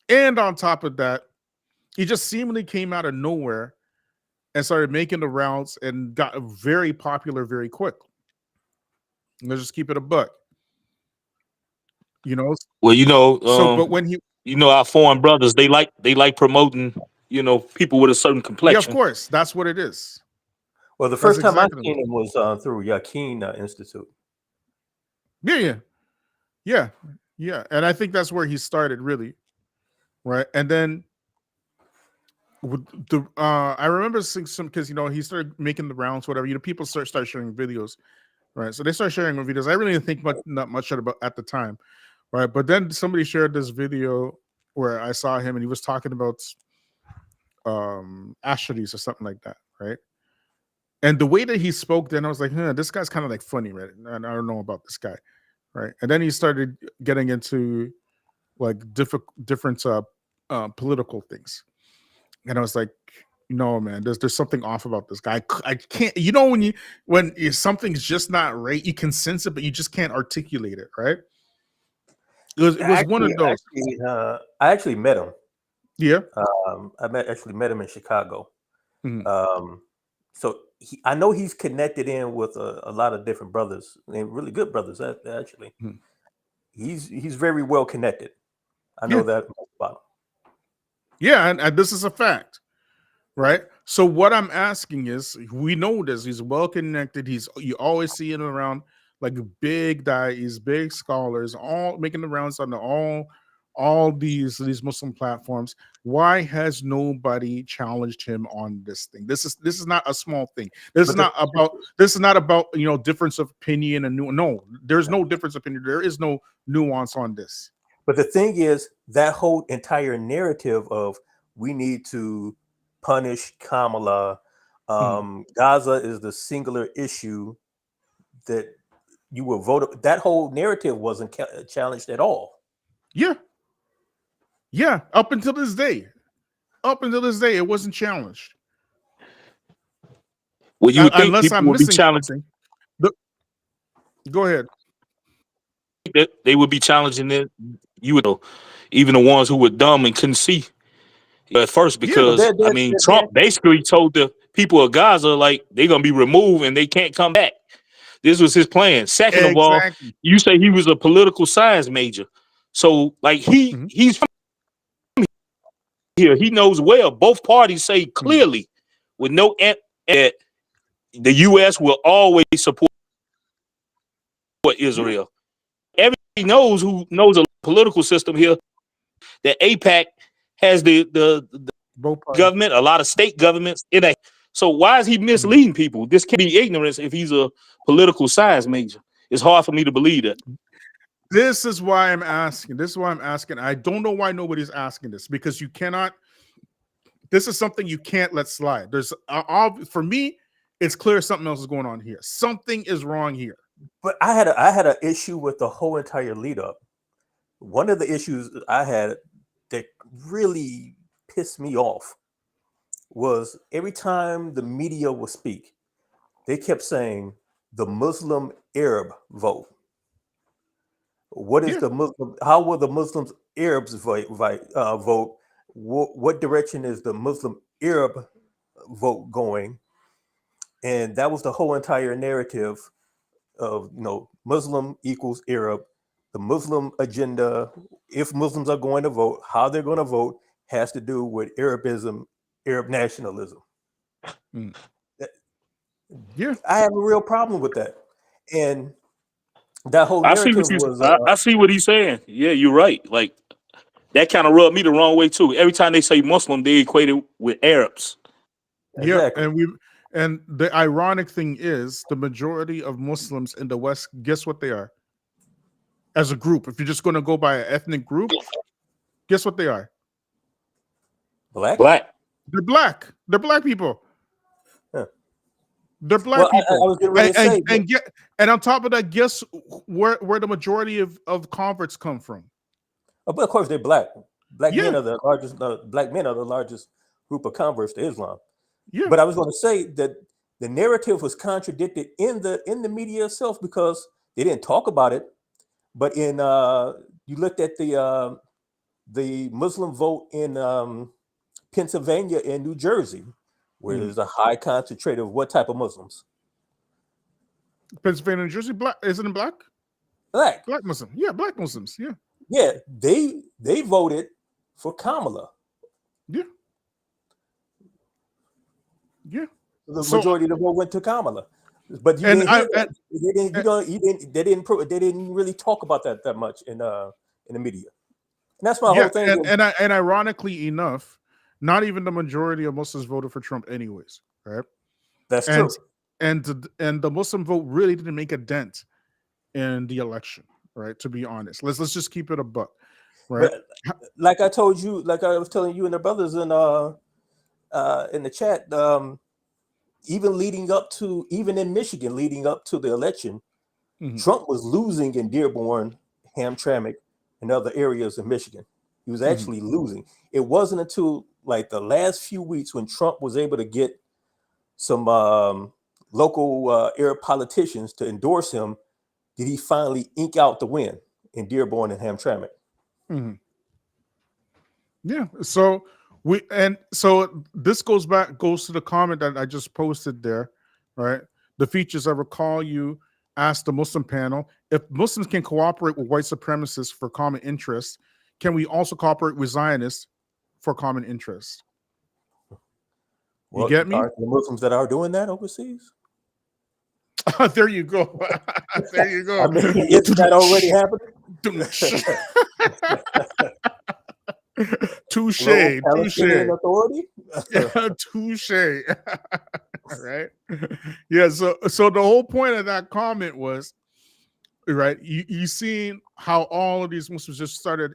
And on top of that, he just seemingly came out of nowhere and started making the rounds and got very popular very quick. Let's just keep it a buck. You know? well, you know, But when he, you know, our foreign brothers, they like promoting, you know, people with a certain yeah, of complexion. course, that's what it is. Well, the That's first time exactly I seen him was through Yakin Institute. Yeah. And I think that's where he started, really, right? And then with the I remember seeing some, because you know he started making the rounds, whatever. You know, people start sharing videos, right? So they start sharing videos. I really didn't think not much about at the time, right? But then somebody shared this video where I saw him and he was talking about Asheri's or something like that, right? And the way that he spoke, then I was like, this guy's kind of like funny, right? And I don't know about this guy, right? And then he started getting into like different political things, and I was like, no, man, there's something off about this guy. I can't, you know, when something's just not right, you can sense it, but you just can't articulate it, right? It was one of those. I actually met him. Yeah. I actually met him in Chicago. Mhm. So I know he's connected in with a lot of different brothers, and really good brothers. Actually, Mhm. he's very well connected. I know that about him. Yeah, and this is a fact, right? So what I'm asking is, we know this. He's well connected. You always see him around like big guys, big scholars, all making the rounds on all these Muslim platforms. Why has nobody challenged him on this thing? This is not a small thing. This is not about difference of opinion and no. There's no difference of opinion. There is no nuance on this. But the thing is, that whole entire narrative of we need to punish Kamala, Gaza is the singular issue that you will vote. That whole narrative wasn't challenged at all. Yeah. Up until this day, it wasn't challenged. Well, you would think Unless people I'm would be missing challenged. something. Go ahead. That they would be challenging it. You would know, even the ones who were dumb and couldn't see. at first but because they're, I mean they're, Trump basically told the people of Gaza like they're gonna be removed and they can't come back. This was his plan. Second of all, Exactly. you say he was a political science major, so like Mhm. he's from here. He knows well. Both parties say clearly, with no that the U.S. will always support Israel. Everybody knows who knows a political system here that AIPAC has the Both parties. government, a lot of state governments in a. So why is he misleading people? This can be ignorance if he's a political science major. It's hard for me to believe that. This is why I'm asking. This is why I'm asking. I don't know why nobody's asking this, because you cannot. This is something you can't let slide. There's for me, it's clear something else is going on here. Something is wrong here. But I had an issue with the whole entire lead up. One of the issues I had that really pissed me off was every time the media would speak, they kept saying the Muslim Arab vote. What is the Muslim? How will the Muslims Arabs vote? What direction is the Muslim Arab vote going? And that was the whole entire narrative of Muslim equals Arab. The Muslim agenda, if Muslims are going to vote, how they're going to vote has to do with Arabism, Arab nationalism. Yeah, I have a real problem with that. And that whole I see narrative what was I see what he's saying. Yeah, you're right. Like that kind of rubbed me the wrong way too. Every time they say Muslim, they equate it with Arabs. exactly. Yeah, and the ironic thing is the majority of Muslims in the West, guess what they are? As a group, if you're just going to go by an ethnic group, guess what they are? Black. They're black. They're black people. Huh. They're black people. I was getting ready to say, and on top of that, guess where the majority of converts come from? but of course they're black. Black Yeah. men are the largest. Black men are the largest group of converts to Islam. Yeah. But I was going to say that the narrative was contradicted in the media itself because they didn't talk about it. But in you looked at the Muslim vote in Pennsylvania and New Jersey, where there's a high concentrate of what type of Muslims? Pennsylvania, New Jersey, black. Isn't it black? Black. Black Muslim. Yeah, black Muslims. Yeah. Yeah, they voted for Kamala. Yeah. Yeah. The majority of the vote went to Kamala. But you didn't hear that. They didn't really talk about that much in the media. And that's my whole thing. And ironically enough, not even the majority of Muslims voted for Trump anyways, right? That's true. And the Muslim vote really didn't make a dent in the election, right? To be honest, let's just keep it a buck, right? But like I told you, like I was telling you and the brothers in the chat, even in Michigan, leading up to the election, Trump was losing in Dearborn, Hamtramck, and other areas in Michigan. He was actually losing. It wasn't until like the last few weeks when Trump was able to get some local Arab politicians to endorse him did he finally ink out the win in Dearborn and Hamtramck. Yeah. So this goes to the comment that I just posted there, right? The Feachaz, I recall you asked the Muslim panel, if Muslims can cooperate with white supremacists for common interests, can we also cooperate with Zionists for common interests? You get me? Are the Muslims that are doing that overseas? There you go. There you go. I mean, isn't that already happening? Touche. Authority? Touche. Right? Yeah. So the whole point of that comment was, right, you seen how all of these Muslims just started,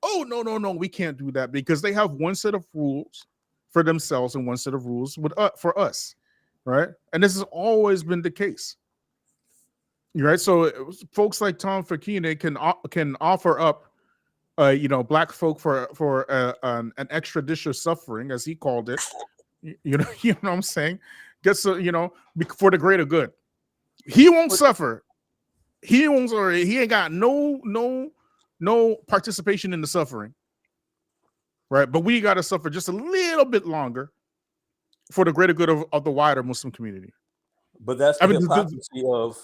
oh, no, we can't do that because they have one set of rules for themselves and one set of rules for us, right? And this has always been the case, right? So folks like Tom Facchine can offer up, black folk for an extra dish of suffering, as he called it. You know what I'm saying? For the greater good. He won't suffer. He ain't got no participation in the suffering. right? But we got to suffer just a little bit longer for the greater good of the wider Muslim community. But that's the hypocrisy of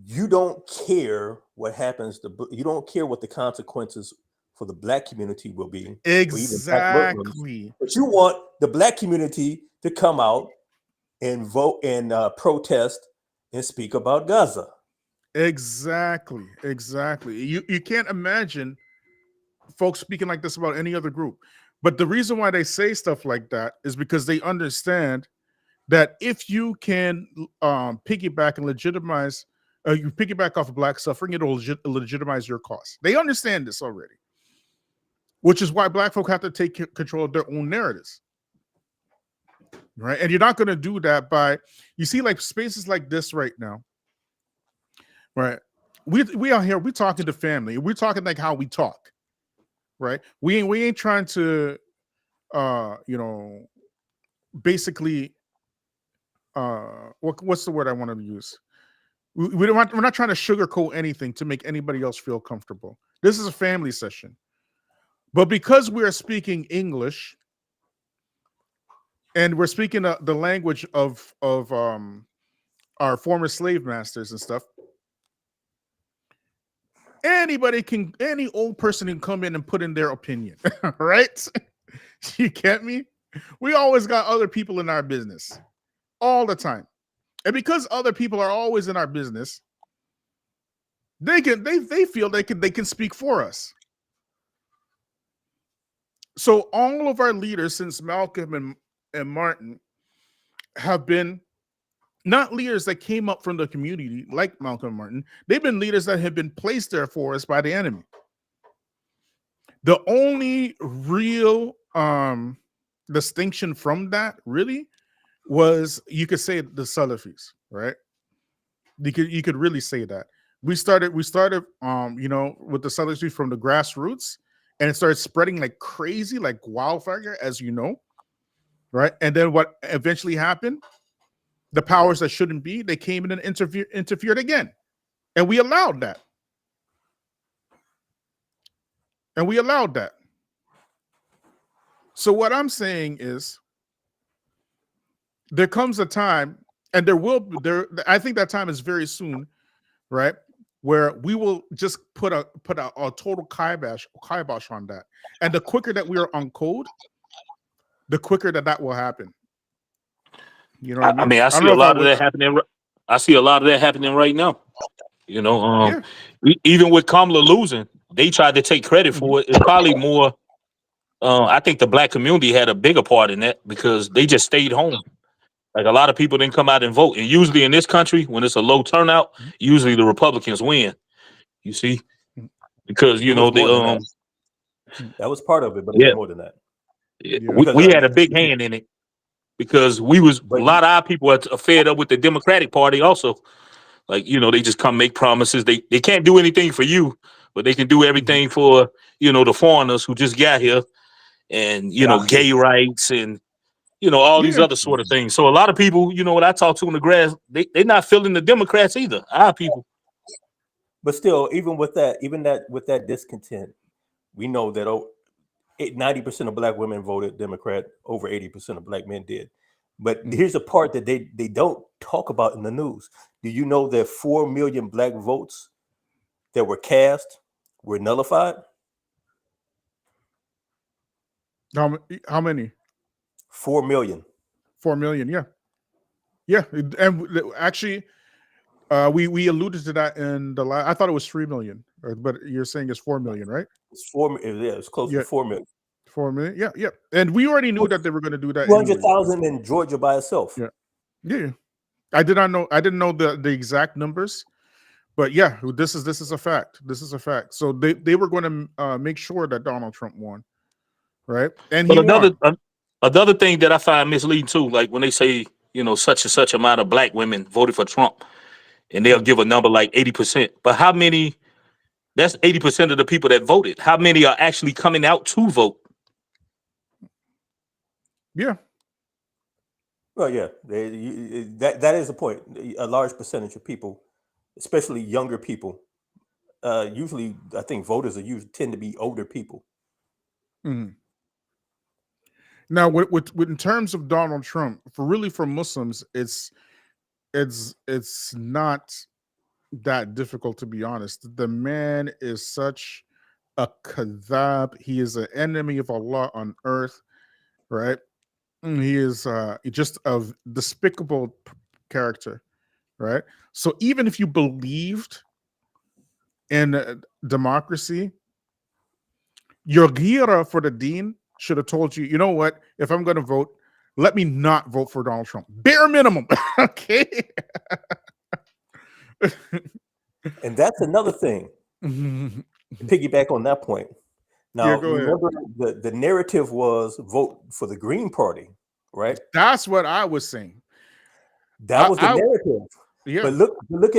you don't care what happens. You don't care what the consequences for the black community will be. Exactly. But you want the black community to come out and vote and protest and speak about Gaza. Exactly. You can't imagine folks speaking like this about any other group. But the reason why they say stuff like that is because they understand that if you can piggyback and legitimize, you piggyback off of black suffering, it'll legitimize your cause. They understand this already, which is why black folk have to take control of their own narratives, right? And you're not going to do that by, you see, like spaces like this right now, right? We out here, we talking to family, we're talking like how we talk, right? We ain't trying to, basically, what's the word I want to use? We're not trying to sugarcoat anything to make anybody else feel comfortable. This is a family session. But because we are speaking English and we're speaking the language of our former slave masters and stuff, any old person can come in and put in their opinion, right? You get me? We always got other people in our business all the time. And because other people are always in our business, they feel they can speak for us. So all of our leaders since Malcolm and Martin have been not leaders that came up from the community like Malcolm and Martin. They've been leaders that have been placed there for us by the enemy. The only real distinction from that really was, you could say, the Salafis, right? You could really say that. We started with the Salafis from the grassroots, and it started spreading like crazy, like wildfire, as you know, right? And then what eventually happened, the powers that shouldn't be, they came in and interfered again. And we allowed that. So what I'm saying is, there comes a time, and I think that time is very soon, right? Where we will just put a total kibosh on that. And the quicker that we are on code, the quicker that will happen. You know what I mean? I see a lot of that happening. I see a lot of that happening right now. Even with Kamala losing, they tried to take credit for it. It's probably more. I think the black community had a bigger part in that because they just stayed home. Like, a lot of people didn't come out and vote. And usually in this country, when it's a low turnout, usually the Republicans win. You see, because that was part of it, but it was more than that. We had a big hand in it because a lot of our people are fed up with the Democratic Party also. Like, they just come make promises. They can't do anything for you, but they can do everything for, the foreigners who just got here, and, gay rights and, all these other sort of things. So a lot of people, what I talk to in the grass, they're not feeling the Democrats either, our people. But still, even with that discontent, we know that 90% of black women voted Democrat, over 80% of black men did. But here's a part that they don't talk about in the news. Do you know that 4 million black votes that were cast were nullified? How many? 4 million. 4 million, yeah. And actually, we alluded to that in the last. I thought it was 3 million, but you're saying it's 4 million, right? It's 4. Yeah, it's close to 4 million. 4 million, yeah. And we already knew that they were going to do that. 200,000 in Georgia by itself. Yeah. I didn't know the exact numbers, but yeah, this is a fact. So they were going to make sure that Donald Trump won, right? And another thing that I find misleading too, like when they say, such and such amount of black women voted for Trump, and they'll give a number like 80%. But how many? That's 80% of the people that voted. How many are actually coming out to vote? Yeah. Well, yeah, that is the point. A large percentage of people, especially younger people, usually I think voters tend to be older people. Mm-hmm. Now, with in terms of Donald Trump, for Muslims, it's not that difficult, to be honest. The man is such a kadhab. He is an enemy of Allah on earth, right? He is just a despicable character, right? So even if you believed in democracy, your gira for the deen should have told you, you know what? If I'm going to vote, let me not vote for Donald Trump. Bare minimum, okay? And that's another thing. To piggyback on that point. Now, go ahead. remember the narrative was vote for the Green Party, right? That's what I was saying. That was the narrative. Yeah. But look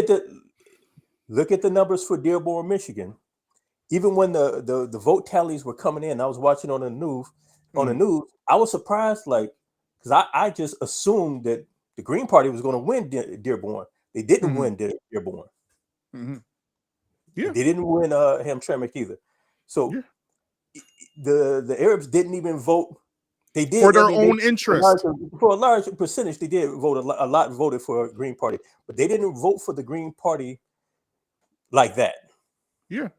at the numbers for Dearborn, Michigan. Even when the vote tallies were coming in, I was watching on the news. I was surprised, like, because I just assumed that the Green Party was going to win Dearborn. They didn't win Dearborn. Yeah, they didn't win Hamtramck either. So the Arabs didn't even vote. They did for their own interest. For a large percentage, they did vote. A lot voted for Green Party, but they didn't vote for the Green Party like that. Yeah,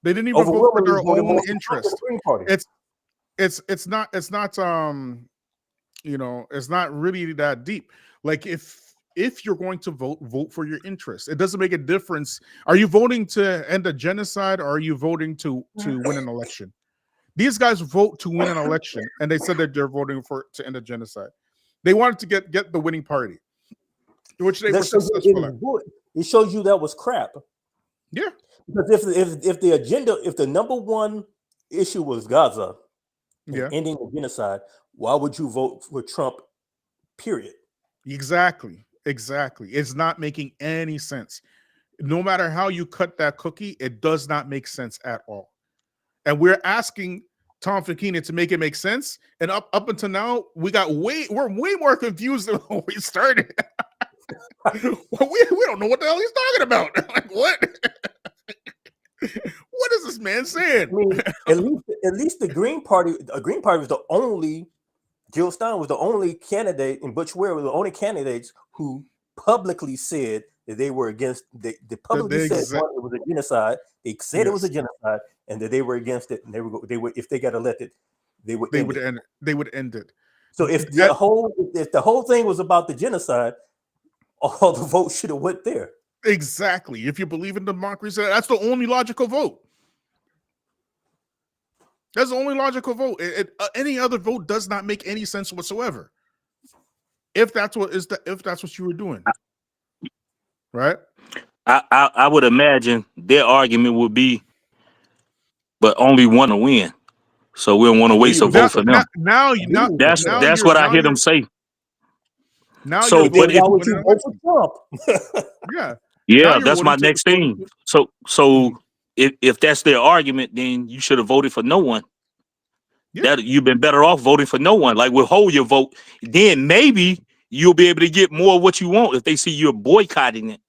they didn't even vote for their own interest. Green Party. It's not it's not really that deep. Like if you're going to vote for your interest. It doesn't make a difference. Are you voting to end a genocide, or are you voting to win an election? These guys vote to win an election, and they said that they're voting to end a genocide. They wanted to get the winning party, which they were successful at. It shows you that was crap. Yeah, because if the agenda, if the number one issue was Gaza, ending the genocide, why would you vote for Trump? Period. Exactly. It's not making any sense. No matter how you cut that cookie, it does not make sense at all. And we're asking Tom Facchine to make it make sense. And up until now, we're way more confused than when we started. we don't know what the hell he's talking about. Like, what? What is this man saying? I mean, at least the Green Party was the only. Jill Stein was the only candidate, and Butch Ware was the only candidates who publicly said that they were against. They publicly said it was a genocide. They said it was a genocide, and that they were against it. And they would if they got elected, they would end it. So if the whole thing was about the genocide, all the votes should have went there. Exactly. If you believe in democracy, that's the only logical vote. That's the only logical vote. Any other vote does not make any sense whatsoever. If that's what you were doing, right? I would imagine their argument would be, but only one to win, so we don't want to waste a vote for them. That's what I hear them say. Now, so but why would you vote for Trump? yeah, that's my next thing. So. If that's their argument, then you should have voted for no one. Yeah. That you've been better off voting for no one. Like, withhold your vote, then maybe you'll be able to get more of what you want if they see you're boycotting it.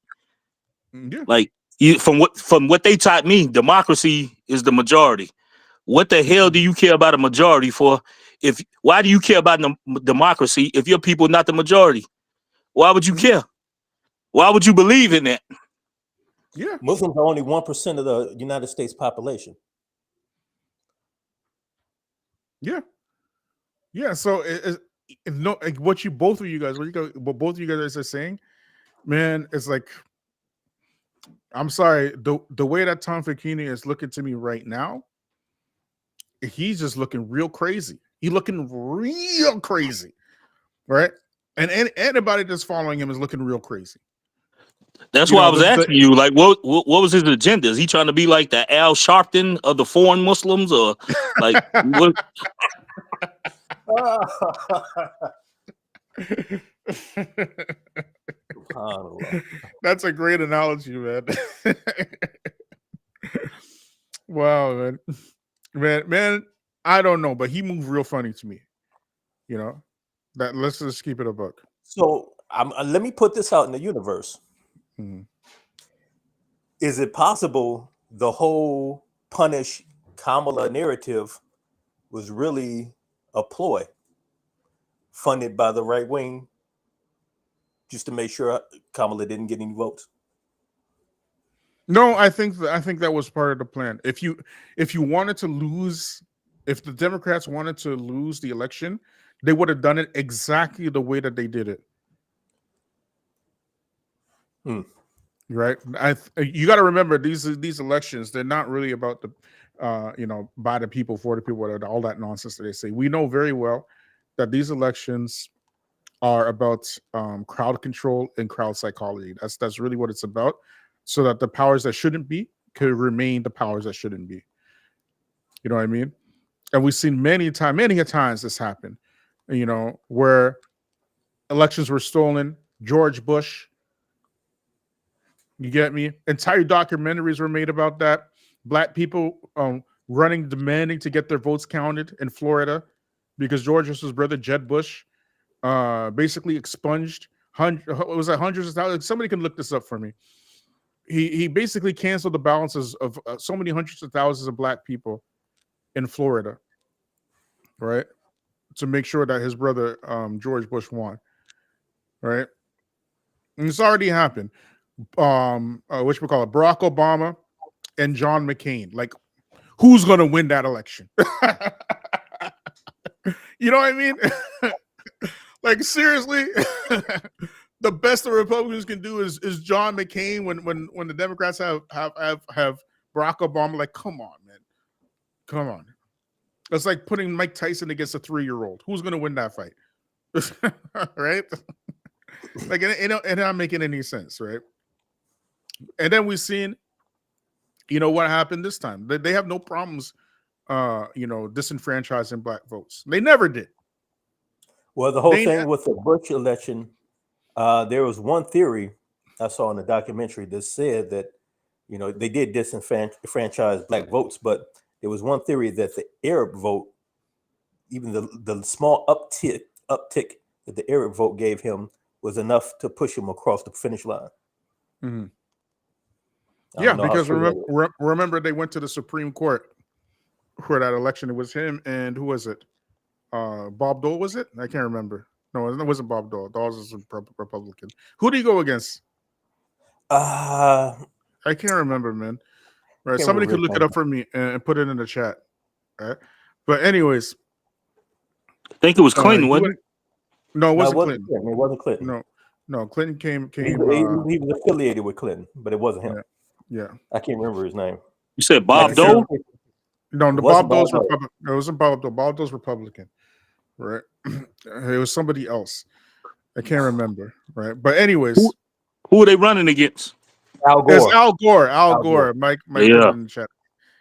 Yeah. Like, from what they taught me, democracy is the majority. What the hell do you care about a majority for? Why do you care about democracy if your people not the majority? Why would you care? Why would you believe in that? Yeah, Muslims are only 1% of the United States population. Yeah. So what both of you guys are saying, man, it's like, I'm sorry, the way that Tom Facchine is looking to me right now, he's just looking real crazy. He's looking real crazy, right? And anybody that's following him is looking real crazy. That's why I was asking you, like, what was his agenda? Is he trying to be like the Al Sharpton of the foreign Muslims, or like what? That's a great analogy, man. Wow, man. I don't know, but he moved real funny to me. You know, that let's just keep it a buck. So let me put this out in the universe. Mm-hmm. Is it possible the whole punish Kamala narrative was really a ploy funded by the right wing just to make sure Kamala didn't get any votes? No, I think that was part of the plan. If you wanted to lose, if the Democrats wanted to lose the election, they would have done it exactly the way that they did it. Right? You got to remember these elections, they're not really about the by the people, for the people, all that nonsense that they say. We know very well that these elections are about crowd control and crowd psychology. That's really what it's about, so that the powers that shouldn't be could remain the powers that shouldn't be. You know what I mean? And we've seen many times this happen, where elections were stolen. George Bush, you get me? Entire documentaries were made about that. Black people running, demanding to get their votes counted in Florida because George Bush's brother, Jeb Bush, basically expunged hundreds of thousands. Somebody can look this up for me. He basically canceled the balances of so many hundreds of thousands of black people in Florida, right? To make sure that his brother, George Bush, won, right? And it's already happened. Which we call it, Barack Obama and John McCain. Like, who's gonna win that election? You know what I mean? Like, seriously, the best the Republicans can do is John McCain when the Democrats have Barack Obama. Like, come on, man, come on. That's like putting Mike Tyson against a 3-year-old. Who's gonna win that fight? Right? Like, it not making any sense, right? And then we've seen, what happened this time. They have no problems, disenfranchising black votes. They never did. Well, the whole thing with the Bush election, there was one theory I saw in the documentary that said that, they did disenfranchise black votes, but there was one theory that the Arab vote, even the small uptick that the Arab vote gave him, was enough to push him across the finish line. Mm-hmm. Yeah, because remember they went to the Supreme Court for that election. It was him and who was it? Bob Dole, was it? I can't remember. No, it wasn't Bob Dole. Dole was a Republican. Who did he go against? I can't remember, man. Right, somebody could look it up for me and put it in the chat. Right, but anyways, I think it was Clinton, wasn't it? No, it wasn't Clinton. It wasn't Clinton. No, Clinton came. He was affiliated with Clinton, but it wasn't him. Yeah. I can't remember his name. You said Bob Dole? No, Bob Dole's Republican. It wasn't Bob Dole. Bob Dole's Republican, right? It was somebody else. I can't remember, right? But anyways, who are they running against? Al Gore. It's Al Gore. Al Gore. Mike yeah. In the chat.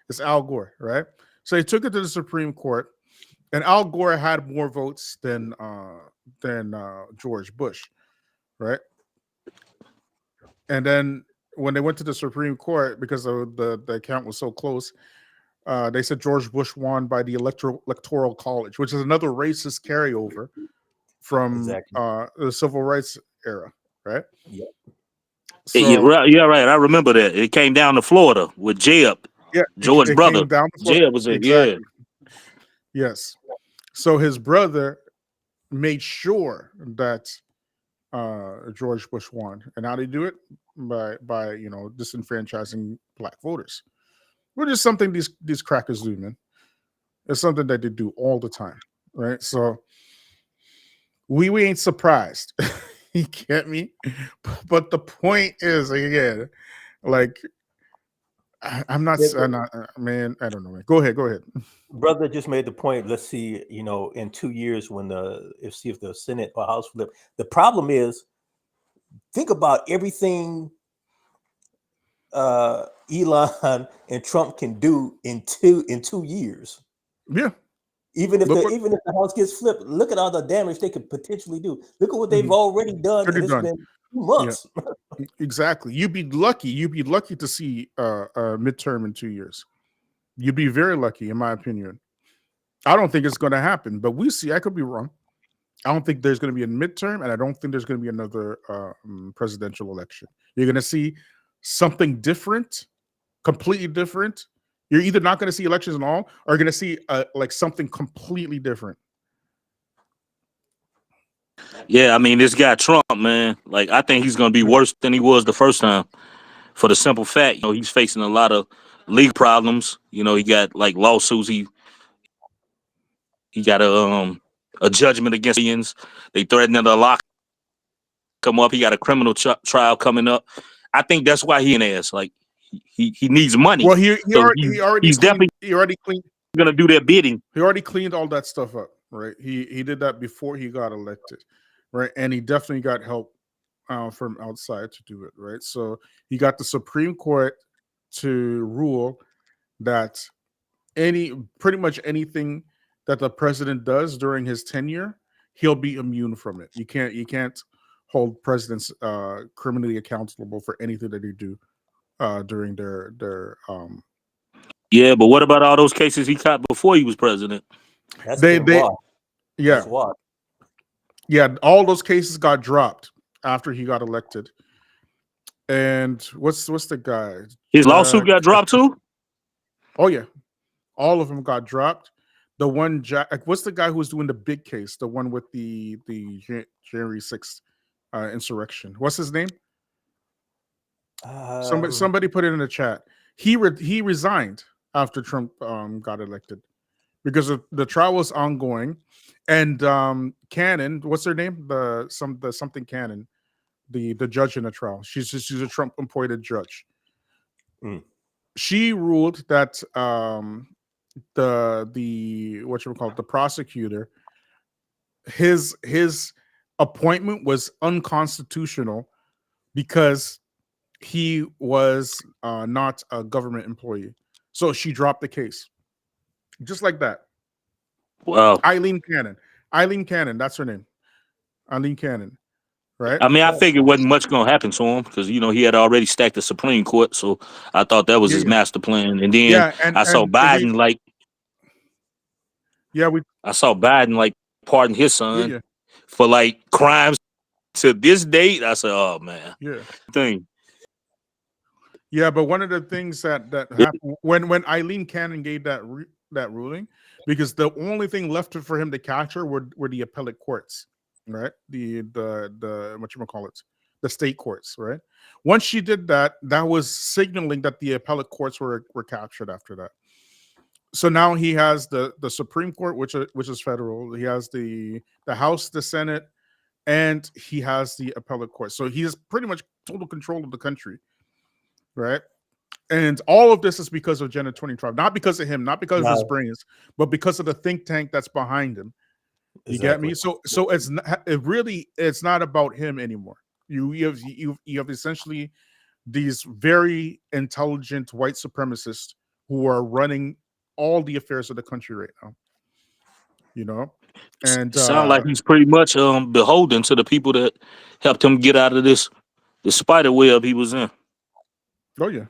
It's Al Gore, right? So he took it to the Supreme Court, and Al Gore had more votes than George Bush, right? And then when they went to the Supreme Court, because the count was so close, they said George Bush won by the electoral college, which is another racist carryover from the civil rights era, right? Yep. So, yeah, right. I remember that. It came down to Florida with Jeb. Yeah, George's brother. Jeb was it, exactly. Yeah. Yes. So his brother made sure that George Bush won. And how did he do it? By disenfranchising black voters. Which is something these crackers do, man. It's something that they do all the time, right? So we ain't surprised. You get me? But the point is, again, like, I'm not, man, I don't know, man. Go ahead. Brother just made the point. Let's see, in 2 years when see if the Senate or House flip. The problem is, think about everything Elon and Trump can do in 2 years. Yeah. Even if the House gets flipped, look at all the damage they could potentially do. Look at what they've already done. It's been 2 months. Yeah. Exactly. You'd be lucky to see a midterm in 2 years. You'd be very lucky, in my opinion. I don't think it's going to happen, but we see. I could be wrong. I don't think there's going to be a midterm, and I don't think there's going to be another presidential election. You're going to see something different, completely different. You're either not going to see elections at all, or you're going to see like something completely different. Yeah, I mean, this guy Trump, man, like I think he's gonna be worse than he was the first time. For the simple fact, he's facing a lot of legal problems. He got like lawsuits. He got a judgment against aliens. They threatening to lock him up. He got a criminal trial coming up. I think that's why he in ass. Like he needs money. Well, he So already he's cleaned, definitely gonna do their bidding. he already cleaned all that stuff up, right? He did that before he got elected, right? And he definitely got help from outside to do it, right? So he got the Supreme Court to rule that pretty much anything that the president does during his tenure, he'll be immune from it. You can't hold presidents criminally accountable for anything that they do during their Yeah, but what about all those cases he caught before he was president? That's they been why. yeah That's why. yeah, all those cases got dropped after he got elected. And what's the guy? His lawsuit got dropped too? Oh yeah, all of them got dropped. The one what's the guy who was doing the big case? The one with the January 6th insurrection. What's his name? Somebody put it in the chat. He resigned after Trump got elected because the trial was ongoing, and Cannon, what's her name? The something Cannon, the judge in the trial. She's a Trump appointed judge. Mm. She ruled that the the prosecutor, his appointment was unconstitutional because he was not a government employee. So she dropped the case. Just like that. Wow. Eileen Cannon, that's her name. Eileen Cannon, right? I mean, I figured wasn't much gonna happen to him because he had already stacked the Supreme Court, so I thought that was his master plan. And then I saw Biden pardon his son for like crimes to this date. I said, oh man, thing. Yeah, but one of the things that happened when Eileen Cannon gave that ruling, because the only thing left for him to capture were the appellate courts, right? The the state courts, right? Once she did that, that was signaling that the appellate courts were captured after that. So now he has the Supreme Court, which is federal. He has the House, the Senate, and he has the appellate court. So he has pretty much total control of the country, right? And all of this is because of Agenda 2025, not because of him, not because of his brains, but because of the think tank that's behind him. You get me? So it's not about him anymore. You have essentially these very intelligent white supremacists who are running all the affairs of the country right now. And sound like he's pretty much beholden to the people that helped him get out of the spider web he was in. Oh yeah.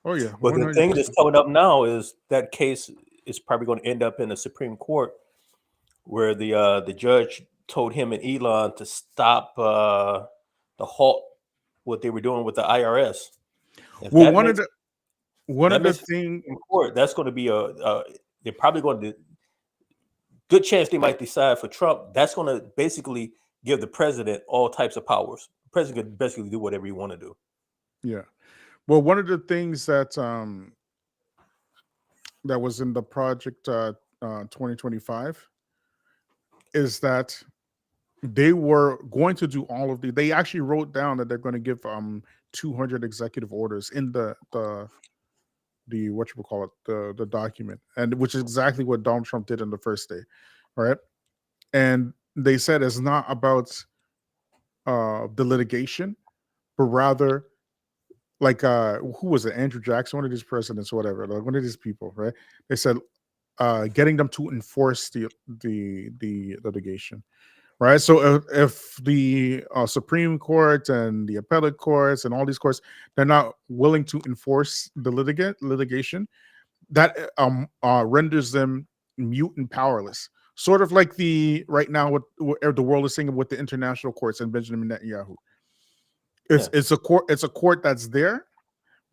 But the thing that's coming up now is that case is probably going to end up in the Supreme Court, where the judge told him and Elon to stop the halt what they were doing with the IRS. Well, one of the things in court, that's going to be they're probably going to good chance they might decide for Trump. That's going to basically give the president all types of powers. The president can basically do whatever he want to do. Yeah. Well, one of the things that that was in the project 2025 is that they were going to do all of they actually wrote down that they're going to give 200 executive orders in the the document, and which is exactly what Donald Trump did on the first day, right? And they said it's not about the litigation, but rather like who was it? Andrew Jackson, one of these presidents, or whatever, like one of these people, right? They said getting them to enforce the litigation, right? So if the Supreme Court and the appellate courts and all these courts, they're not willing to enforce the litigation, that renders them mute and powerless. Sort of like right now what the world is saying with the international courts and Benjamin Netanyahu. It's a court that's there,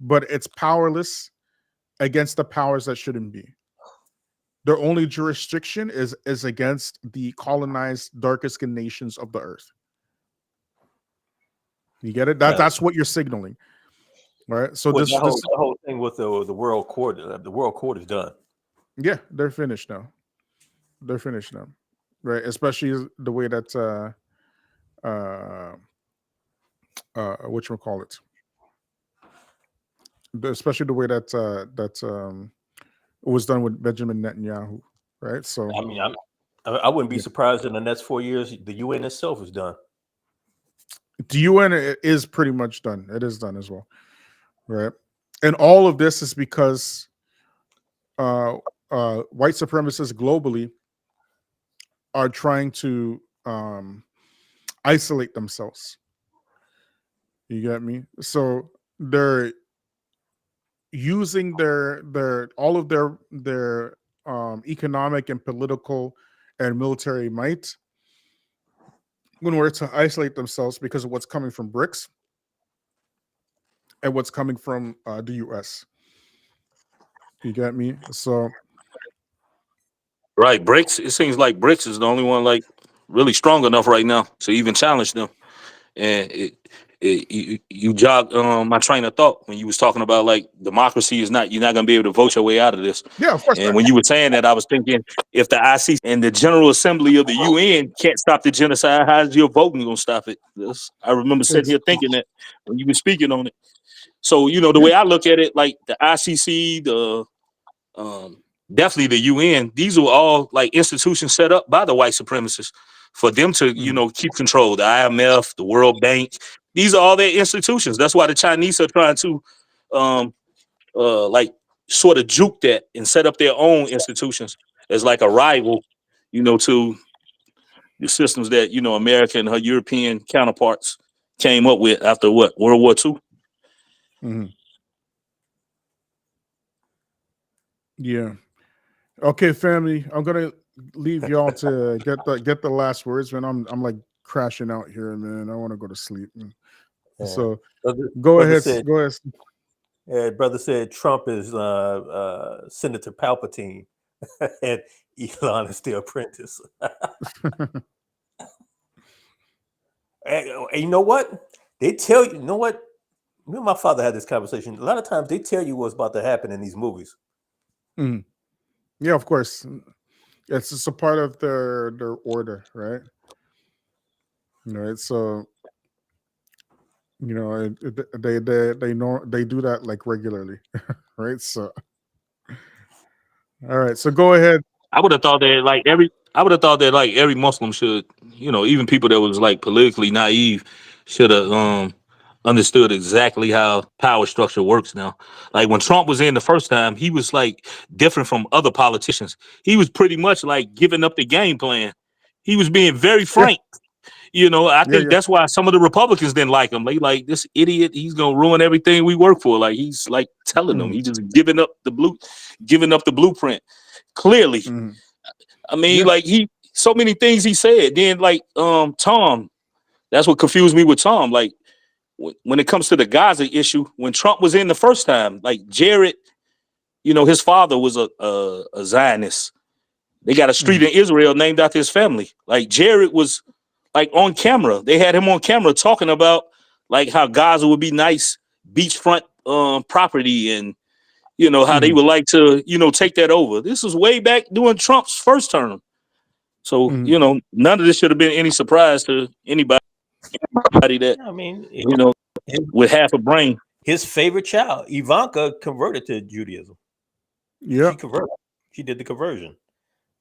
but it's powerless against the powers that shouldn't be. Their only jurisdiction is against the colonized, darker skinned nations of the earth. You get it? That's what you're signaling, right? So Well, this the whole thing with the world court, the world court is done. yeah, they're finished now. They're finished now, right? Especially the way that whatchamacallit, especially the way that it was done with Benjamin Netanyahu, right? So I mean, I wouldn't be surprised in the next 4 years the UN itself is done. the UN is pretty much done. It is done as well, right? And all of this is because white supremacists globally are trying to isolate themselves. You get me? So they're using their all of their economic and political and military might in order to isolate themselves because of what's coming from BRICS and what's coming from the US. You get me? So Right, BRICS. It seems like BRICS is the only one like really strong enough right now to even challenge them. And you jogged my train of thought when you was talking about like democracy is not, you're not gonna be able to vote your way out of this. yeah, of course. And when you were saying that, I was thinking, if the ICC and the General Assembly of the UN can't stop the genocide, how's your voting gonna stop it? I remember sitting here thinking that when you were speaking on it. So the way I look at it, like the ICC, the definitely the UN, these were all like institutions set up by the white supremacists for them to keep control. The IMF, the World Bank, these are all their institutions. That's why the Chinese are trying to like sort of juke that and set up their own institutions as like a rival, to the systems that America and her European counterparts came up with after World War II. Mm-hmm. Yeah. Okay, family. I'm gonna leave y'all to get the last words, man. I'm like crashing out here, man. I want to go to sleep. Man. Yeah. So go ahead. Go ahead. Yeah, brother said Trump is Senator Palpatine, and Elon is the apprentice. And you know what? They tell you. You know what? Me and my father had this conversation. A lot of times they tell you what's about to happen in these movies. Mm. Yeah, of course. It's just a part of their order, right? Right. So they know they do that like regularly, right? So all right. So go ahead. I would have thought that every Muslim should, even people that was like politically naive should have understood exactly how power structure works now. Like when Trump was in the first time, he was like different from other politicians. He was pretty much like giving up the game plan. He was being very frank. I think that's why some of the Republicans didn't like him. They like, this idiot, he's gonna ruin everything we work for. Like he's like telling them, he's just giving up the blueprint. Clearly. I mean, like so many things he said. Then like Tom, that's what confused me with Tom. Like when it comes to the Gaza issue, when Trump was in the first time, like Jared, his father was a Zionist. They got a street in Israel named after his family. Like Jared was like on camera. They had him on camera talking about like how Gaza would be nice beachfront property and how they would like to, take that over. This was way back during Trump's first term. So, none of this should have been any surprise to anybody that, I mean, with half a brain. His favorite child, Ivanka, converted to Judaism. Yeah. She converted. She did the conversion.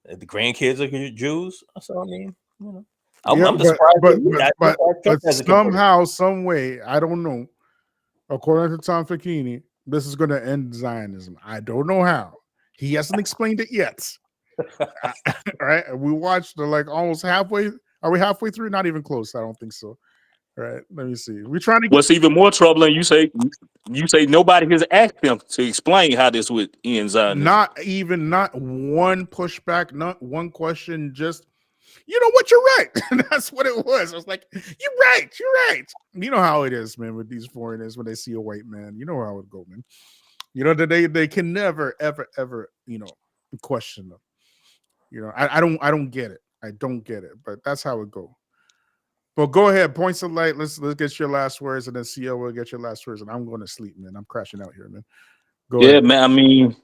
The grandkids are Jews. So, I mean, I'm surprised. But somehow, some way, I don't know. According to Tom Facchine, this is going to end Zionism. I don't know how. He hasn't explained it yet. Right? We watched like almost halfway. Are we halfway through? Not even close. I don't think so. All right. Let me see. We're trying to. What's even more troubling? You say nobody has asked him to explain how this would end Zionism. Not one pushback. Not one question. Just what, you're right. That's what it was. I was like, you're right. You know how it is, man, with these foreigners when they see a white man. You know how it go, man. They can never, ever, ever, question them. You know, I don't get it. I don't get it, but that's how it go. But go ahead, points of light. Let's get your last words, and then CL will get your last words. And I'm going to sleep, man. I'm crashing out here, man. Go Yeah, ahead. man. I mean,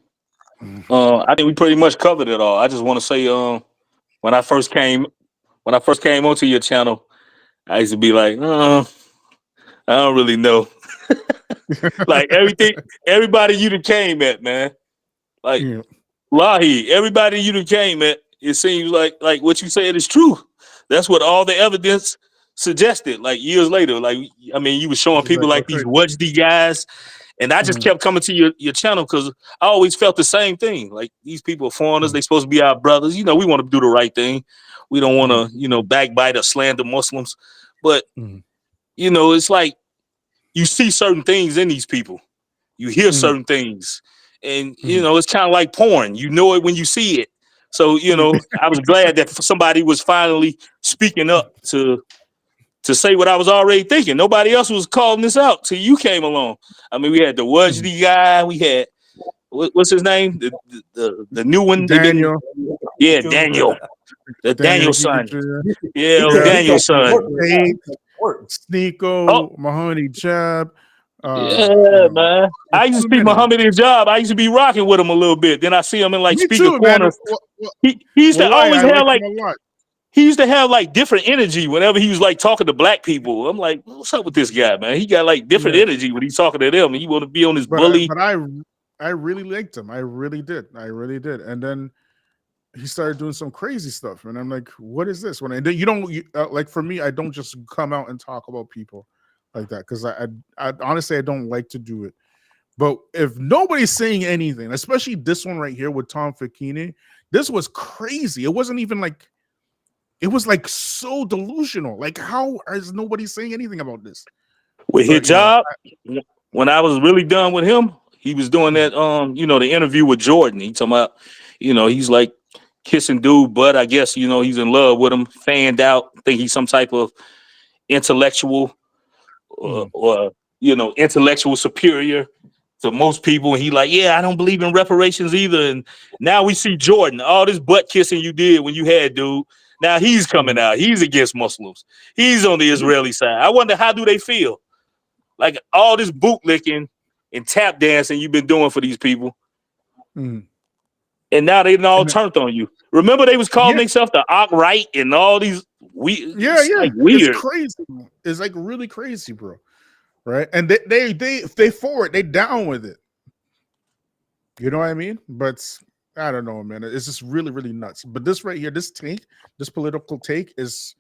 I think we pretty much covered it all. I just want to say, when I first came onto your channel, I used to be like, I don't really know. Like everybody you done came at, man. Like Yeah. Lahi, everybody you done came at, it seems like what you said is true. That's what all the evidence suggested. Like years later, like I mean, you were showing people like these Wajdi guys, and I just kept coming to your channel because I always felt the same thing. Like these people are foreigners, they supposed to be our brothers. You know, we want to do the right thing. We don't want to, you know, backbite or slander Muslims. But you know, it's like you see certain things in these people, you hear certain things, and you know, it's kind of like porn. You know it when you see it. So, you know, I was glad that somebody was finally speaking up to say what I was already thinking. Nobody else was calling this out till you came along. I mean, we had the Wajdi guy, we had what's his name, the new one. Daniel. Daniel, the Daniel son. Yeah, Daniel's son. Sneeko, Mahoney Jab. Man. I used to speak Muhammad Hijab. I used to be rocking with him a little bit. Then I see him in like speaker corners. He used to always have like he used to have like different energy whenever he was like talking to black people. I'm like, what's up with this guy, man? He got like different energy when he's talking to them, and you want to be on his bully. But I really liked him. I really did. And then he started doing some crazy stuff, and I'm like, what is this? And then you don't like, for me, I don't just come out and talk about people like that, because I honestly, I don't like to do it. But if nobody's saying anything, especially this one right here with Tom Facchine, this was crazy. It wasn't even like, it was like so delusional. Like, how is nobody saying anything about this? With Hijab, when I was really done with him, he was doing that, you know, the interview with Jordan. He talking about, you know, he's like kissing dude, but I guess, you know, he's in love with him, fanned out, think he's some type of intellectual or you know, intellectual superior to most people. And he like, yeah, I don't believe in reparations either. And now we see Jordan, all this butt kissing you did when you had dude. Now he's coming out. He's against Muslims. He's on the Israeli side. I wonder, how do they feel? Like all this bootlicking and tap dancing you've been doing for these people. And now they all turned on you. Remember they was calling themselves the Ak Right and all these weird. Like weird. It's crazy. It's like really crazy, bro. Right? And they forward, they down with it. You know what I mean? But I don't know, man. It's just really, really nuts. But this right here, this political take is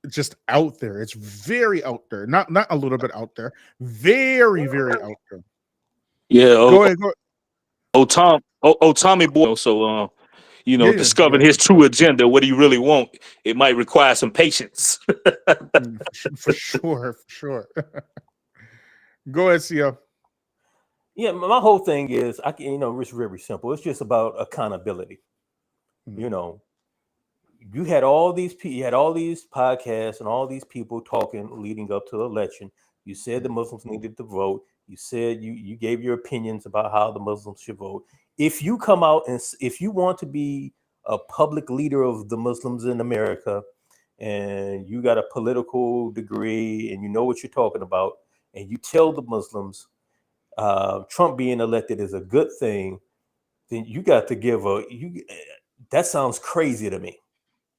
just out there. It's very out there. Not a little bit out there. Very, very out there. Yeah. Go ahead. Tommy boy. So you know, discovering his true agenda, what he really want, it might require some patience. For sure. Go ahead, CL. Yeah, my whole thing is, you know, it's very simple. It's just about accountability. You know, you had all these podcasts and all these people talking leading up to the election. You said the Muslims needed to vote. You said you gave your opinions about how the Muslims should vote. If you come out and if you want to be a public leader of the Muslims in America, and you got a political degree and you know what you're talking about, and you tell the Muslims Trump being elected is a good thing, then you got to give that sounds crazy to me.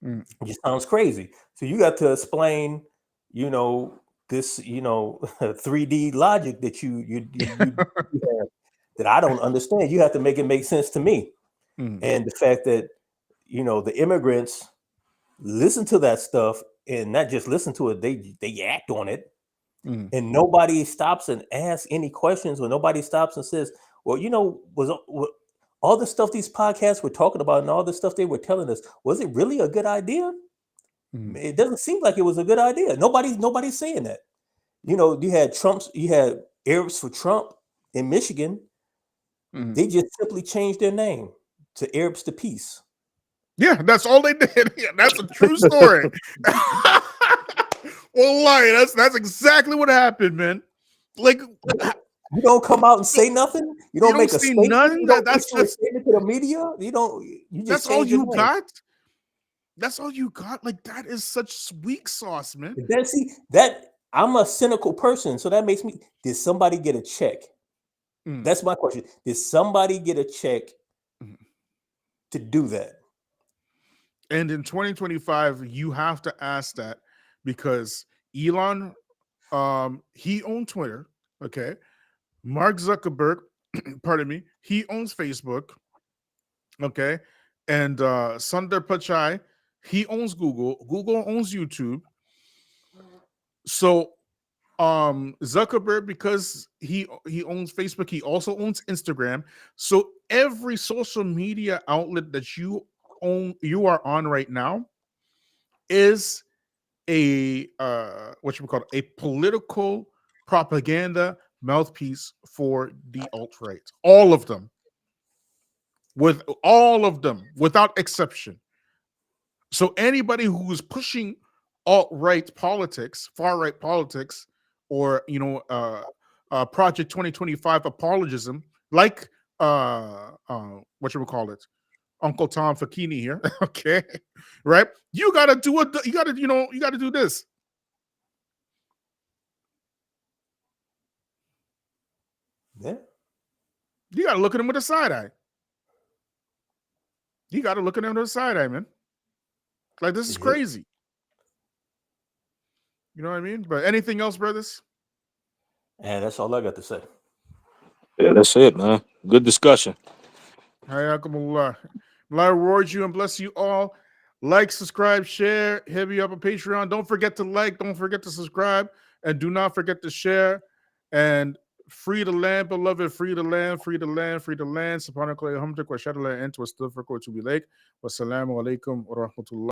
It just sounds crazy. So you got to explain, you know, this, you know, 3D logic that you have, that I don't understand. You have to make it make sense to me. And the fact that, you know, the immigrants listen to that stuff, and not just listen to it, they act on it. And nobody stops and asks any questions, or nobody stops and says, well, you know, was all the stuff these podcasts were talking about and all the stuff they were telling us, was it really a good idea? It doesn't seem like it was a good idea. Nobody's saying that. You know, you had Arabs for Trump in Michigan. They just simply changed their name to Arabs to Peace. Yeah, that's all they did. Yeah, that's a true story. Well, that's exactly what happened, man. Like, You don't come out and say nothing. You don't make a say statement. none? You don't That's issue a statement to the media. You don't. You just that's all change your you name. got. That's all you got. Like that is such weak sauce, man. That I'm a cynical person, so that makes me. Did somebody get a check? That's my question. Did somebody get a check to do that? And in 2025, you have to ask that because Elon, he owns Twitter. Okay, Mark Zuckerberg, pardon me, he owns Facebook. Okay, and Sundar Pichai, he owns Google. Google owns YouTube. So Zuckerberg, because he owns Facebook, he also owns Instagram. So every social media outlet that you are on right now is a what you would call a political propaganda mouthpiece for the alt-right. All of them, without exception. So anybody who's pushing alt-right politics, far-right politics, or Project 2025 apologism, like what you would call it, Uncle Tom Facchine here, okay, right? You gotta do it. You gotta do this. Yeah. You gotta look at him with a side eye. You gotta look at him with a side eye, man. Like this is crazy. You know what I mean? But anything else, brothers? And that's all I got to say. Yeah, that's it, man. Good discussion. Hayakumullah. Allah reward you and bless you all. Like, subscribe, share, hit me up on Patreon. Don't forget to like, don't forget to subscribe, and do not forget to share. And free the land, beloved, free the land, free the land, free the land. Subhanakallah, alhamdulillah, wa shadallah, and to a still for to be lake. Wassalamu alaikum wa rahmatullah.